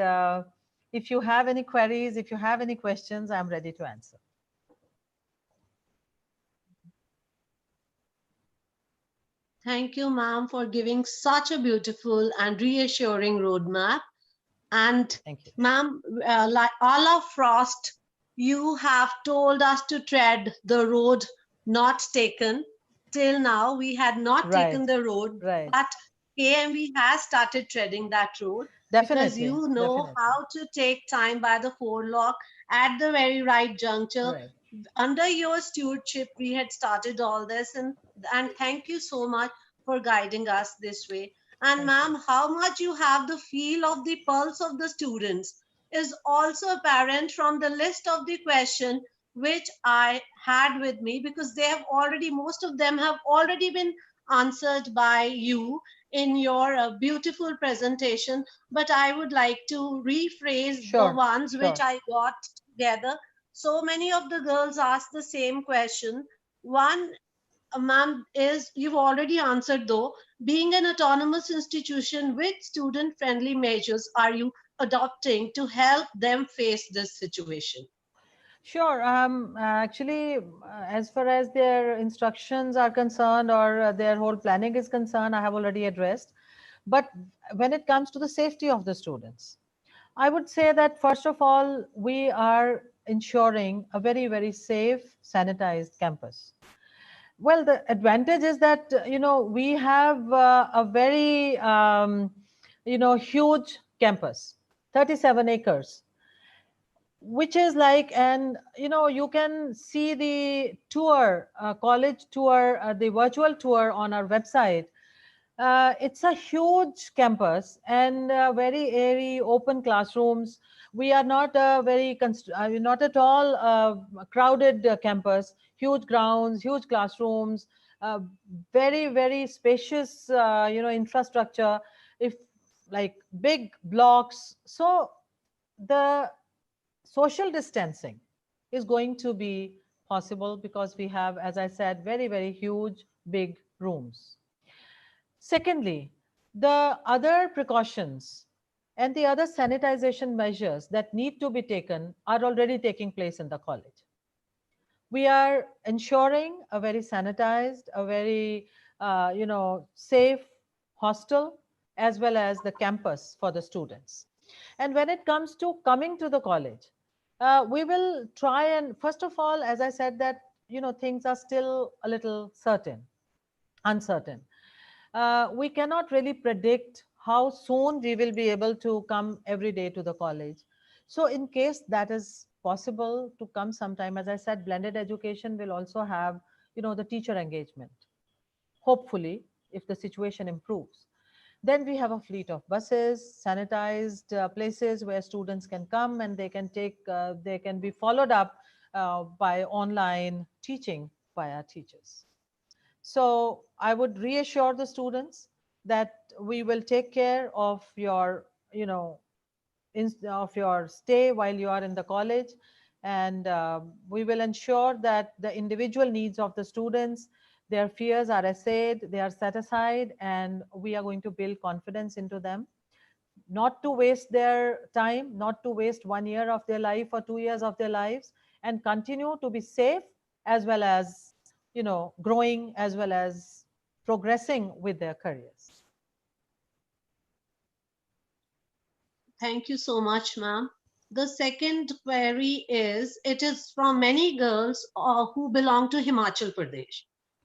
if you have any queries, if you have any questions, I'm ready to answer. Thank you, ma'am, for giving such a beautiful and reassuring roadmap. And Thank you. ma'am, like Ala Frost, you have told us to tread the road not taken. Till now, we had not taken the road, Right. but KMV has started treading that road because Definitely. you know Definitely. how to take time by the forelock at the very right juncture. Right. Under your stewardship, we had started all this, and thank you so much for guiding us this way. And Thank you. ma'am, how much you have the feel of the pulse of the students is also apparent from the list of the question which I had with me, because they have already, most of them have already been answered by you in your beautiful presentation. But I would like to rephrase the Sure. ones which Sure. I got together. So many of the girls asked the same question. One, ma'am, is you've already answered though. Being an autonomous institution, which student friendly measures are you adopting to help them face this situation? Sure. Actually, as far as their instructions are concerned, or their whole planning is concerned, I have already addressed. But when it comes to the safety of the students, I would say that first of all, we are ensuring a very, very safe, sanitized campus. Well, the advantage is that, we have a very, huge campus, 37 acres, which is like, and you can see the tour, college tour, the virtual tour on our website. It's a huge campus and very airy open classrooms. We are not a not at all crowded campus. Huge grounds, huge classrooms, uh, very, very spacious infrastructure, if like big blocks. So the social distancing is going to be possible because we have, as I said, very, very huge, big rooms. Secondly, the other precautions and the other sanitization measures that need to be taken are already taking place in the college. We are ensuring a very sanitized, a very, safe hostel, as well as the campus for the students. And when it comes to coming to the college, we will try and, first of all, as I said, that, things are still a little uncertain. We cannot really predict how soon we will be able to come every day to the college. So in case that is possible to come sometime, as I said, blended education will also have, the teacher engagement, hopefully, if the situation improves. Then we have a fleet of buses, sanitized places where students can come and they can be followed up by online teaching by our teachers. So I would reassure the students that we will take care of your, of your stay while you are in the college, and we will ensure that the individual needs of the students, their fears are assayed, they are set aside, and we are going to build confidence into them, not to waste their time, not to waste 1 year of their life or 2 years of their lives, and continue to be safe, as well as, growing, as well as progressing with their careers. Thank you so much, ma'am. The second query is, it is from many girls who belong to Himachal Pradesh.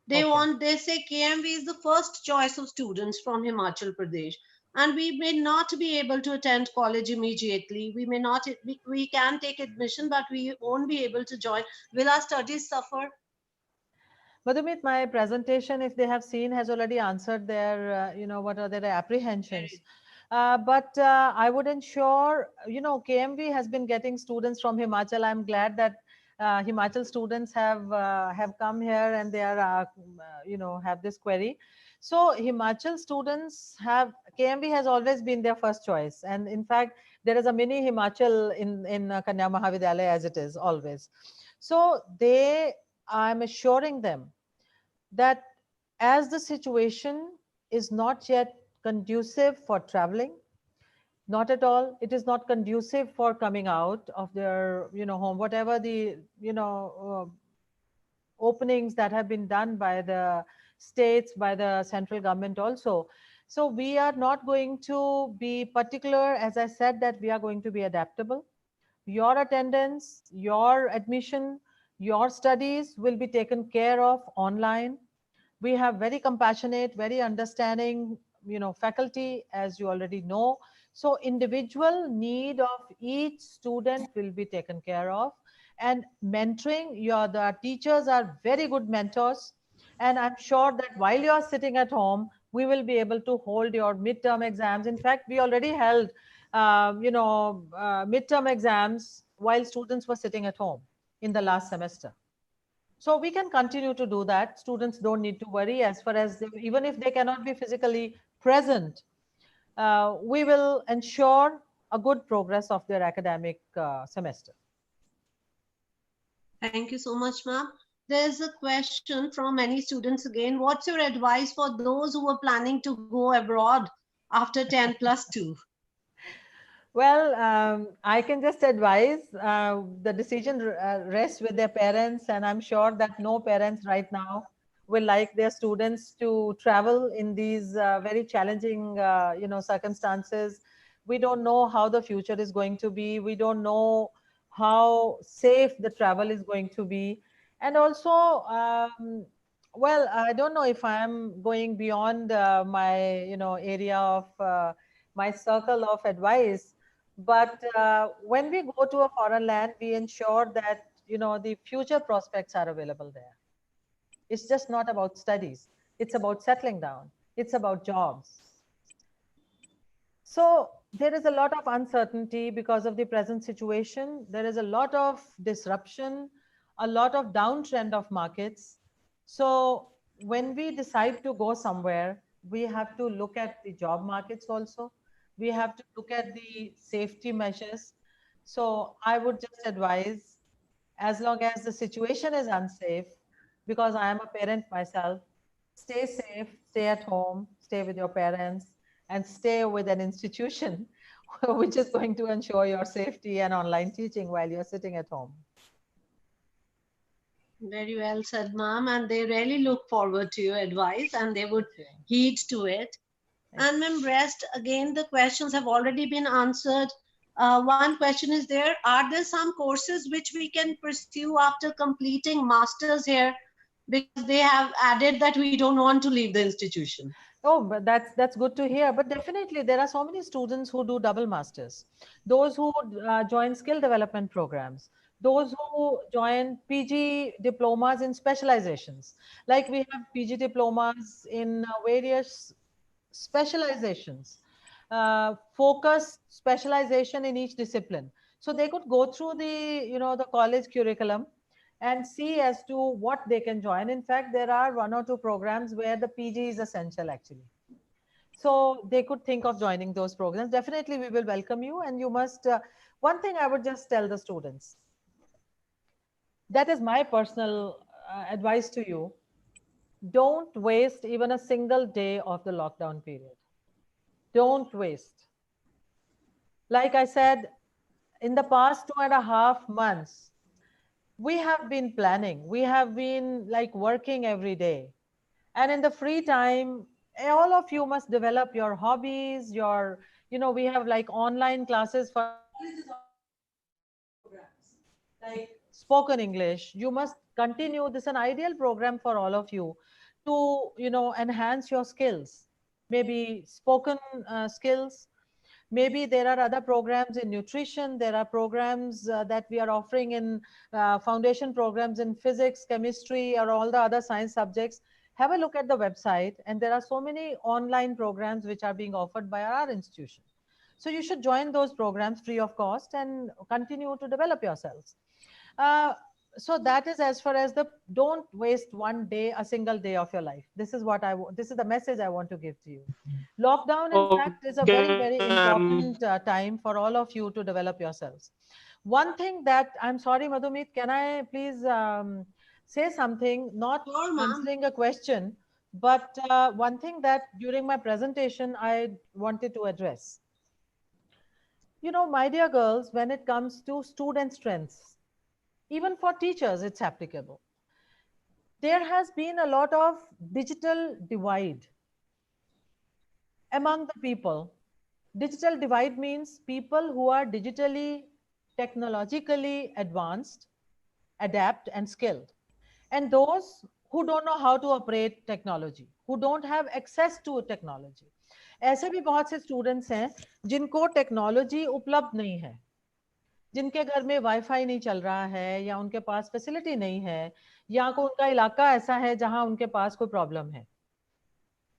Okay. They say KMV is the first choice of students from Himachal Pradesh. And we may not be able to attend college immediately. We may not, we can take admission, but we won't be able to join. Will our studies suffer? Madhumit, my presentation, if they have seen, has already answered their, what are their apprehensions. But I would ensure, KMV has been getting students from Himachal. I'm glad that Himachal students have come here and they are, have this query. So Himachal students have, KMV has always been their first choice. And in fact, there is a mini Himachal in Kanya Mahavidyalaya as it is always. So I'm assuring them that as the situation is not yet conducive for traveling, not at all, it is not conducive for coming out of their home, whatever the openings that have been done by the states, by the central government also. So we are not going to be particular. As I said, that we are going to be adaptable. Your attendance, your admission, your studies will be taken care of online. We have very compassionate, very understanding faculty, as you already know. So individual need of each student will be taken care of. And mentoring, the teachers are very good mentors, and I'm sure that while you are sitting at home, we will be able to hold your midterm exams. In fact, we already held midterm exams while students were sitting at home in the last semester. So we can continue to do that. Students don't need to worry as far as even if they cannot be physically present, we will ensure a good progress of their academic semester. Thank you so much, ma'am. There's a question from many students again. What's your advice for those who are planning to go abroad after 10+2? Well, I can just advise the decision rests with their parents, and I'm sure that no parents right now will like their students to travel in these very challenging, circumstances. We don't know how the future is going to be. We don't know how safe the travel is going to be, and also, well, I don't know if I'm going beyond my, area of my circle of advice, but when we go to a foreign land, we ensure that the future prospects are available there. It's just not about studies. It's about settling down. It's about jobs. So there is a lot of uncertainty because of the present situation. There is a lot of disruption, a lot of downtrend of markets. So when we decide to go somewhere, we have to look at the job markets also. We have to look at the safety measures. So I would just advise, as long as the situation is unsafe, because I am a parent myself, stay safe, stay at home, stay with your parents, and stay with an institution which is going to ensure your safety and online teaching while you're sitting at home. Very well said, ma'am. And they really look forward to your advice and they would heed to it. And ma'am, rest again, the questions have already been answered. One question is there, are there some courses which we can pursue after completing masters here? Because they have added that we don't want to leave the institution. Oh, but that's good to hear. But definitely, there are so many students who do double masters. Those who join skill development programs. Those who join PG diplomas in specializations. Like we have PG diplomas in various specializations, focused specialization in each discipline. So they could go through the college curriculum and see as to what they can join. In fact, there are one or two programs where the PG is essential actually. So they could think of joining those programs. Definitely, we will welcome you. And you must, one thing I would just tell the students, that is my personal advice to you. Don't waste even a single day of the lockdown period. Don't waste. Like I said, in the past 2.5 months, we have been planning. We have been like working every day. And in the free time, all of you must develop your hobbies, your You know, we have like online classes for like spoken English. You must continue. This is an ideal program for all of you to, you know, enhance your skills, maybe spoken skills. Maybe there are other programs in nutrition. There are programs that we are offering in foundation programs in physics, chemistry, or all the other science subjects. Have a look at the website, and there are so many online programs which are being offered by our institution. So you should join those programs free of cost and continue to develop yourselves. Uh, so that is as far as the, don't waste one day, a single day of your life. This is what this is the message I want to give to you. Lockdown, in fact, is a very, Okay. very important time for all of you to develop yourselves. One thing that, I'm sorry, Madhumit, can I please say something, not Sure, ma'am. answering a question, but one thing that during my presentation I wanted to address. You know, my dear girls, when it comes to student strengths, even for teachers, it's applicable. There has been a lot of digital divide among the people. Digital divide means people who are digitally, technologically advanced, adept, and skilled, and those who don't know how to operate technology, who don't have access to technology. ऐसे भी बहुत से students हैं जिनको technology उपलब्ध नहीं है, जिनके घर में वाईफाई नहीं चल रहा है, या उनके पास फैसिलिटी नहीं है, या को उनका इलाका ऐसा है जहां उनके पास कोई प्रॉब्लम है,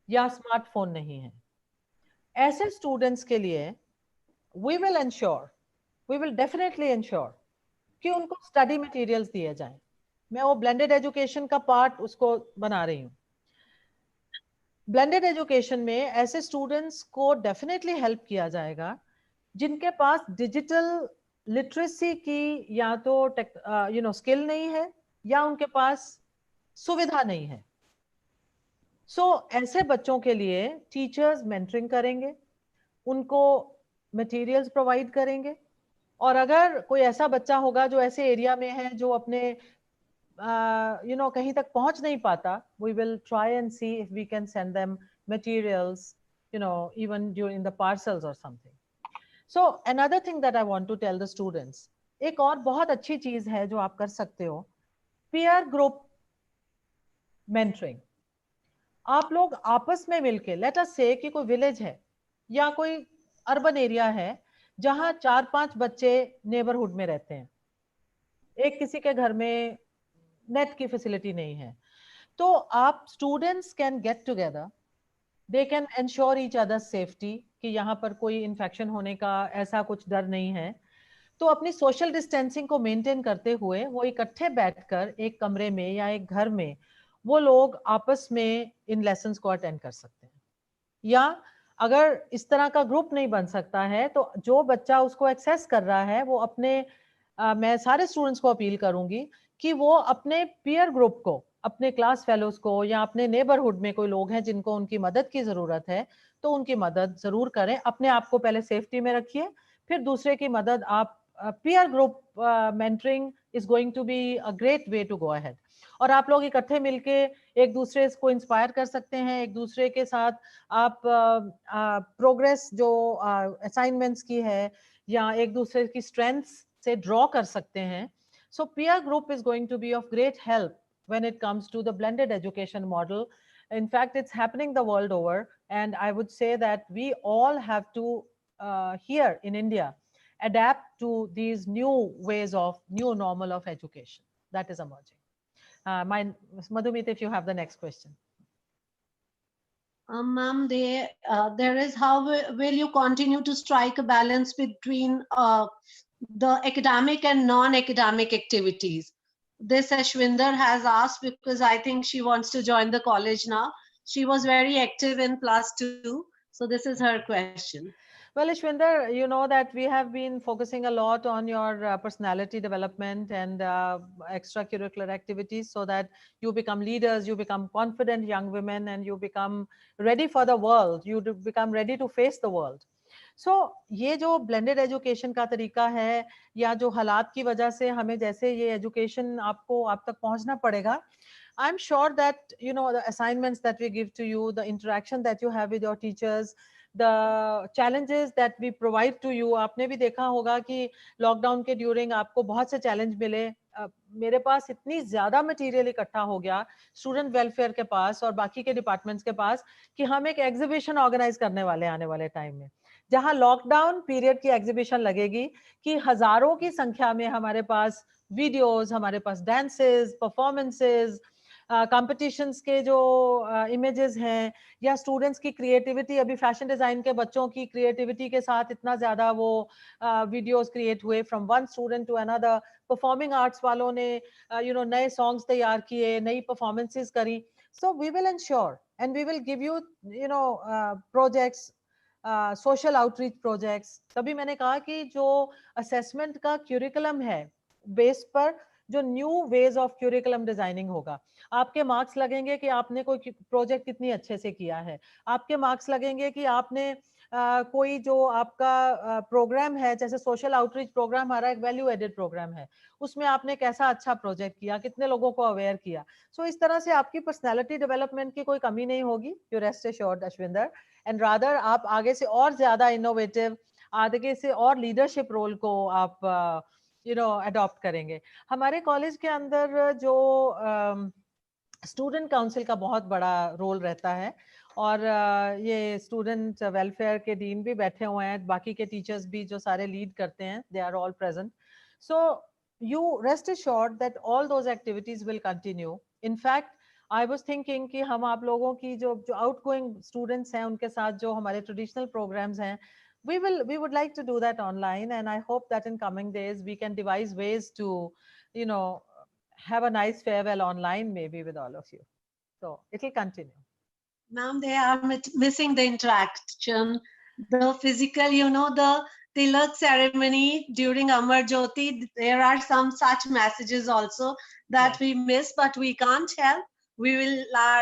या स्मार्टफोन नहीं है. ऐसे स्टूडेंट्स के लिए we will ensure, we will definitely ensure कि उनको स्टडी मटेरियल्स दिए जाएं. मैं वो ब्लेंडेड एजुकेशन का पार्ट उसको बना रही हूँ. ब्लेंडेड एजुकेशन में ऐसे स्टूडेंट्स को डेफिनेटली हेल्प किया जाएगा जिनके पास डिजिटल लिटरेसी की या तो स्किल नहीं है, या उनके पास सुविधा नहीं है. सो ऐसे बच्चों के लिए टीचर्स मेंटरिंग करेंगे, उनको मटेरियल्स प्रोवाइड करेंगे. और अगर कोई ऐसा बच्चा होगा जो ऐसे एरिया में है जो अपने कहीं तक पहुंच नहीं पाता, we will try and see if we can send them materials, even during the parcels or something. So another thing that I want to tell the students, एक और बहुत अच्छी चीज है जो आप कर सकते हो, peer group mentoring. आप लोग आपस में मिलके, लेट अस से कि कोई विलेज है या कोई अर्बन एरिया है जहां 4-5 बच्चे नेबरहुड में रहते हैं, एक किसी के घर में नेट की फैसिलिटी नहीं है, तो आप students can get together, they can ensure each other safety कि यहाँ पर कोई इन्फेक्शन होने का ऐसा कुछ डर नहीं है. तो अपनी सोशल डिस्टेंसिंग को मेंटेन करते हुए वो इकट्ठे बैठकर एक कमरे में या एक घर में वो लोग आपस में इन लेसन्स को अटेंड कर सकते हैं. या अगर इस तरह का ग्रुप नहीं बन सकता है तो जो बच्चा उसको एक्सेस कर रहा है वो अपने मैं सारे स्टूडेंट्स को अपील करूंगी कि वो अपने पीयर ग्रुप को, अपने क्लास फेलोज को, या अपने नेबरहुड में कोई लोग हैं जिनको उनकी मदद की जरूरत है तो उनकी मदद जरूर करें. अपने आप को पहले सेफ्टी में रखिए, फिर दूसरे की मदद आप. Peer group mentoring is going to be a great way to go ahead. और आप लोग इकट्ठे मिलके एक दूसरे को इंस्पायर कर सकते हैं, एक दूसरे के साथ आप प्रोग्रेस जो असाइनमेंट्स की है या एक दूसरे की स्ट्रेंथ्स से ड्रॉ कर सकते हैं. So peer group is going to be of great help when it comes to the blended education model. In fact, it's happening the world over, and I would say that we all have to here in India adapt to these new ways of new normal of education that is emerging. Madhumit, if you have the next question. Ma'am, there is how will you continue to strike a balance between the academic and non-academic activities? This Ashwinder has asked because I think she wants to join the college now. She was very active in +2, so this is her question. Well, Ishwinder, you know that we have been focusing a lot on your personality development and extracurricular activities so that you become leaders, you become confident young women, and you become ready for the world. You become ready to face the world. So ये जो blended education का तरीका है या जो हालात की वजह से हमें जैसे ये education आपको आप तक पहुंचना पड़ेगा, I'm sure that the assignments that we give to you, the interaction that you have with your teachers, the challenges that we provide to you. आपने भी देखा होगा कि लॉकडाउन के ड्यूरिंग आपको बहुत से चैलेंज मिले. मेरे पास इतनी ज्यादा मटेरियल इकट्ठा हो गया स्टूडेंट वेलफेयर के पास और बाकी के डिपार्टमेंट्स के पास कि हम एक एग्जीबिशन ऑर्गेनाइज करने वाले आने वाले टाइम में, जहां लॉकडाउन पीरियड की एग्जीबिशन लगेगी कि हजारों की संख्या में हमारे पास वीडियोस, हमारे पास डांसेस, परफॉर्मेंसेस, कॉम्पिटिशन्स के जो इमेजेस हैं, या स्टूडेंट्स की क्रिएटिविटी. अभी फैशन डिजाइन के बच्चों की क्रिएटिविटी के साथ इतना ज्यादा वो वीडियोस क्रिएट हुए from one student to another. Performing arts वालों ने नए सॉन्ग्स तैयार किए, नई परफॉर्मेंसेस करी. So we will ensure and we will give you projects, social outreach projects. तभी मैंने कहा कि जो असेसमेंट का क्यूरिकुलम है बेस पर जो new ways of curriculum designing होगा. आपके मार्क्स लगेंगे कि आपने कोई प्रोजेक्ट कितनी अच्छे से किया है. आपके मार्क्स लगेंगे कि आपने कोई जो आपका प्रोग्राम है, जैसे सोशल आउटरीच प्रोग्राम हमारा एक वैल्यू एडेड प्रोग्राम है, उसमें आपने कैसा अच्छा प्रोजेक्ट किया, कितने लोगों को अवेयर किया. सो इस तरह से आपकी पर्सनैलिटी डेवलपमेंट की कोई कमी नहीं होगी. You rest assured Ashwinder. And rather आप आगे से और ज्यादा इनोवेटिव, आगे से और लीडरशिप रोल को आप अडॉप्ट करेंगे. हमारे कॉलेज के अंदर जो स्टूडेंट काउंसिल का बहुत बड़ा रोल रहता है, और ये स्टूडेंट वेलफेयर के डीन भी बैठे हुए हैं, बाकी के टीचर्स भी जो सारे लीड करते हैं, they are all present. So you rest assured that all those activities will continue. In fact I was thinking कि हम आप लोगों की जो आउटगोइंग स्टूडेंट्स हैं उनके साथ जो हमारे ट्रेडिशनल प्रोग्राम्स हैं, we would like to do that online, and I hope that in coming days we can devise ways to you know have a nice farewell online maybe with all of you. So it will continue. Ma'am, they are missing the interaction, the physical, the Tilak ceremony during Amar Jyoti. There are some such messages also that Yes. we miss, but we can't help. We will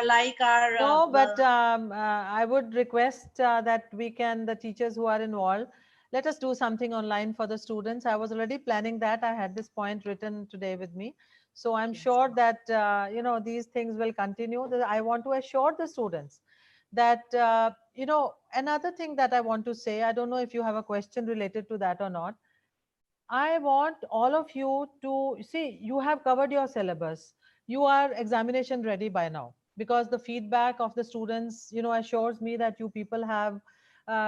like our. No, but I would request that the teachers who are involved, let us do something online for the students. I was already planning that. I had this point written today with me. So I'm Yes. sure that, these things will continue. I want to assure the students that, another thing that I want to say, I don't know if you have a question related to that or not. I want all of you to see, you have covered your syllabus. You are examination ready by now, because the feedback of the students, assures me that you people have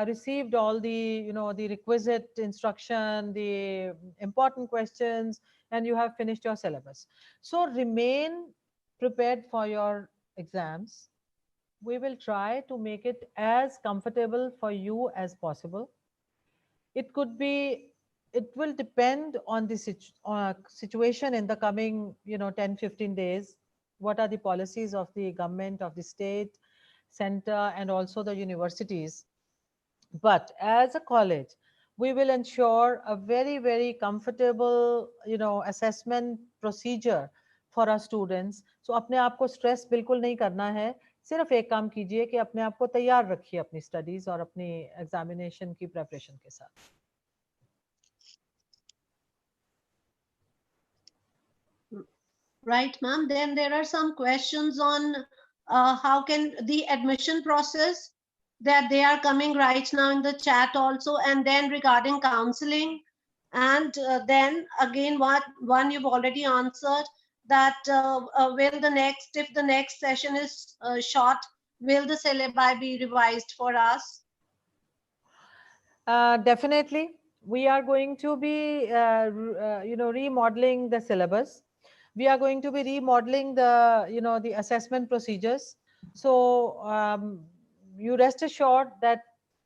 received all the, the requisite instruction, the important questions, and you have finished your syllabus. So remain prepared for your exams. We will try to make it as comfortable for you as possible. It could be, it will depend on the situation in the coming 10-15 days. What are the policies of the government, of the state, center, and also the universities. But as a college, we will ensure a very, very comfortable assessment procedure for our students. So अपने आप को stress बिल्कुल नहीं करना है. सिर्फ एक काम कीजिए कि अपने आप को तैयार रखिए अपनी studies और अपनी examination की preparation के साथ. Right, ma'am. Then there are some questions on how can the admission process, that they are coming right now in the chat also, and then regarding counseling, and then again one you've already answered, that will the next, if the next session is short, will the syllabi be revised for us? Definitely, we are going to be remodeling the syllabus. We are going to be remodeling the the assessment procedures. So you rest assured that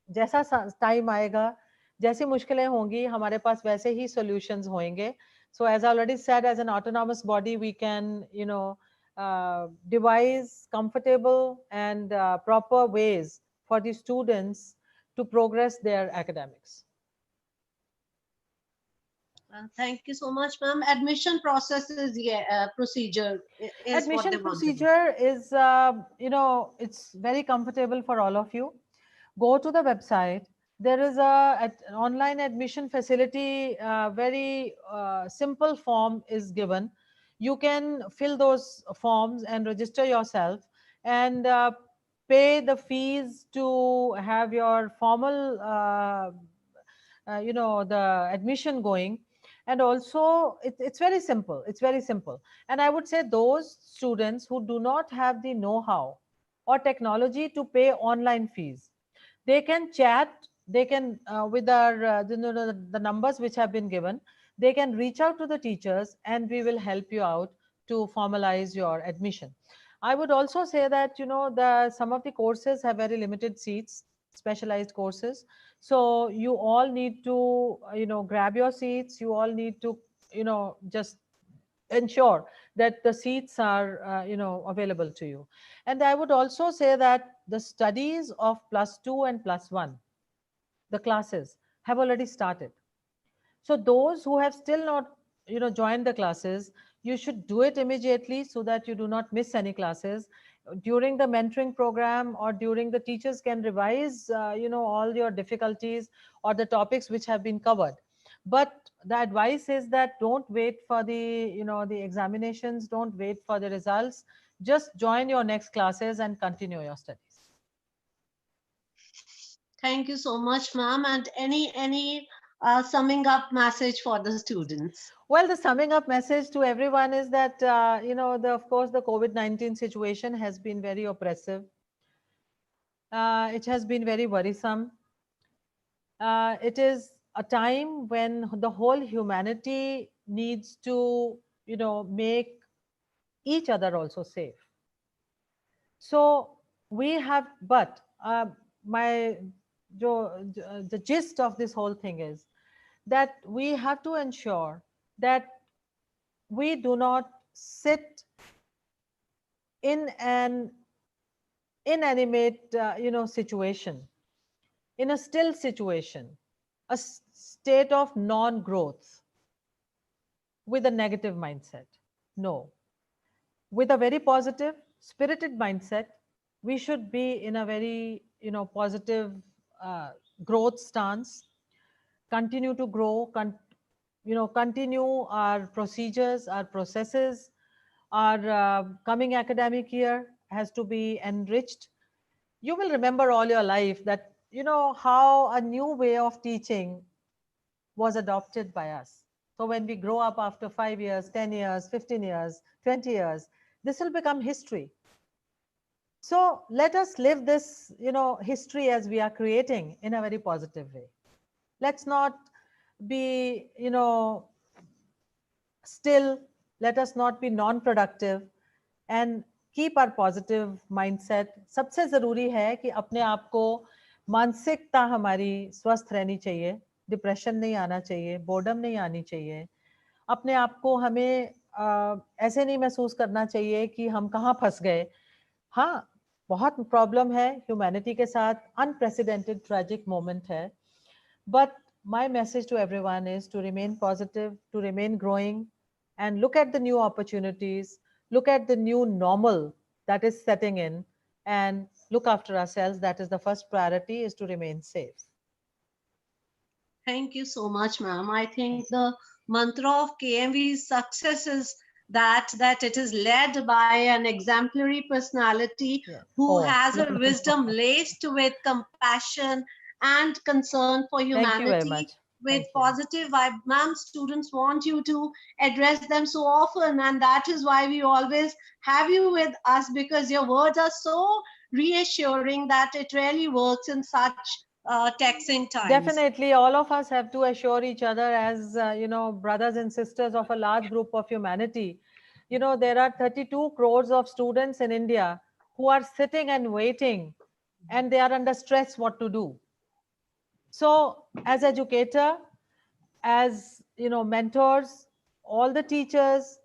जैसा time आएगा, जैसी मुश्किलें होंगी, हमारे पास वैसे ही solutions होंगे. So as I already said, as an autonomous body, we can devise comfortable and proper ways for the students to progress their academics. Thank you so much, ma'am. Admission process is procedure is what Admission they want. procedure is, it's very comfortable for all of you. Go to the website. There is an online admission facility. Very simple form is given. You can fill those forms and register yourself. And pay the fees to have your formal, the admission going. And also it's very simple. It's very simple. And I would say those students who do not have the know-how or technology to pay online fees, they can chat, they can with our the numbers which have been given, they can reach out to the teachers and we will help you out to formalize your admission. I would also say that the some of the courses have very limited seats, specialized courses. So you all need to grab your seats. You all need to just ensure that the seats are available to you. And I would also say that the studies of +2 and +1, the classes have already started. So those who have still not joined the classes, you should do it immediately so that you do not miss any classes during the mentoring program, or during the teachers can revise all your difficulties or the topics which have been covered. But the advice is that don't wait for the the examinations, don't wait for the results, just join your next classes and continue your studies. Thank you so much, ma'am. And any summing up message for the students? Well, the summing up message to everyone is that, of course, the COVID-19 situation has been very oppressive. It has been very worrisome. It is a time when the whole humanity needs to, make each other also safe. So we have, but my, the gist of this whole thing is that we have to ensure that we do not sit in an inanimate situation, in a still situation, a state of non growth with a negative mindset. No, with a very positive spirited mindset, we should be in a very positive uh, growth stance, continue to grow, continue our procedures, our processes. Our coming academic year has to be enriched. You will remember all your life that how a new way of teaching was adopted by us. So when we grow up after 5 years, 10 years, 15 years, 20 years, this will become history. So let us live this history as we are creating in a very positive way. Let's not be still, let us not be non productive, and keep our positive mindset. सबसे ज़रूरी है कि अपने आप को मानसिकता हमारी स्वस्थ रहनी चाहिए, डिप्रेशन नहीं आना चाहिए, बोर्डम नहीं आनी चाहिए। अपने आप को हमें ऐसे नहीं महसूस करना चाहिए कि हम कहाँ फंस गए। हाँ, बहुत प्रॉब्लम है ह्यूमैनिटी के साथ, अनप्रेसिडेंटेड ट्रेजिक मोमेंट है, but my message to everyone is to remain positive, to remain growing, and look at the new opportunities, look at the new normal that is setting in, and look after ourselves. That is the first priority, is to remain safe. Thank you so much, ma'am. I think the mantra of KMV's success is that it is led by an exemplary personality Yeah. who Oh, has her wisdom laced with compassion and concern for thank you very humanity, much. with Thank you. positive vibe. Ma'am, students want you to address them so often, and that is why we always have you with us, because your words are so reassuring that it really works in such taxing times. Definitely, all of us have to assure each other as brothers and sisters of a large group of humanity. There are 32 crores of students in India who are sitting and waiting, and they are under stress what to do. So, as educator, as mentors, all the teachers,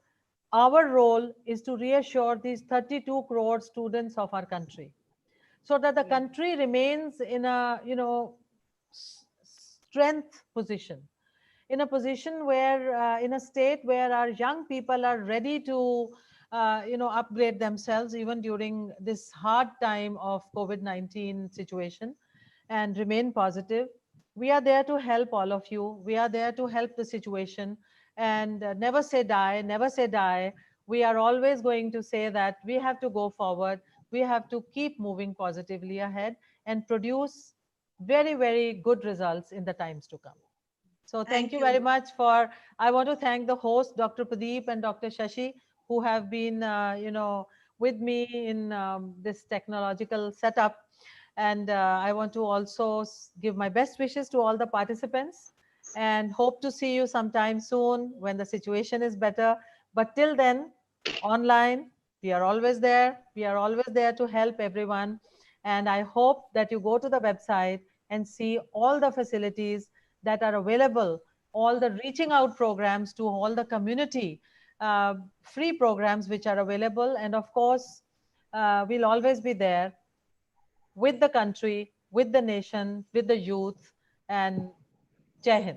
our role is to reassure these 32 crore students of our country, so that the country remains in a strength position, in a position where in a state where our young people are ready to upgrade themselves even during this hard time of COVID-19 situation, and remain positive. We are there to help all of you. We are there to help the situation, and never say die, never say die. We are always going to say that we have to go forward. we have to keep moving positively ahead and produce very, very good results in the times to come. So thank you very much for, I want to thank the host, Dr. Pradeep and Dr. Shashi, who have been, with me in this technological setup. And I want to also give my best wishes to all the participants and hope to see you sometime soon when the situation is better. But till then, online, we are always there. We are always there to help everyone. And I hope that you go to the website and see all the facilities that are available, all the reaching out programs to all the community, free programs which are available. And of course, we'll always be there with the country, with the nation, with the youth, and Jai Hind.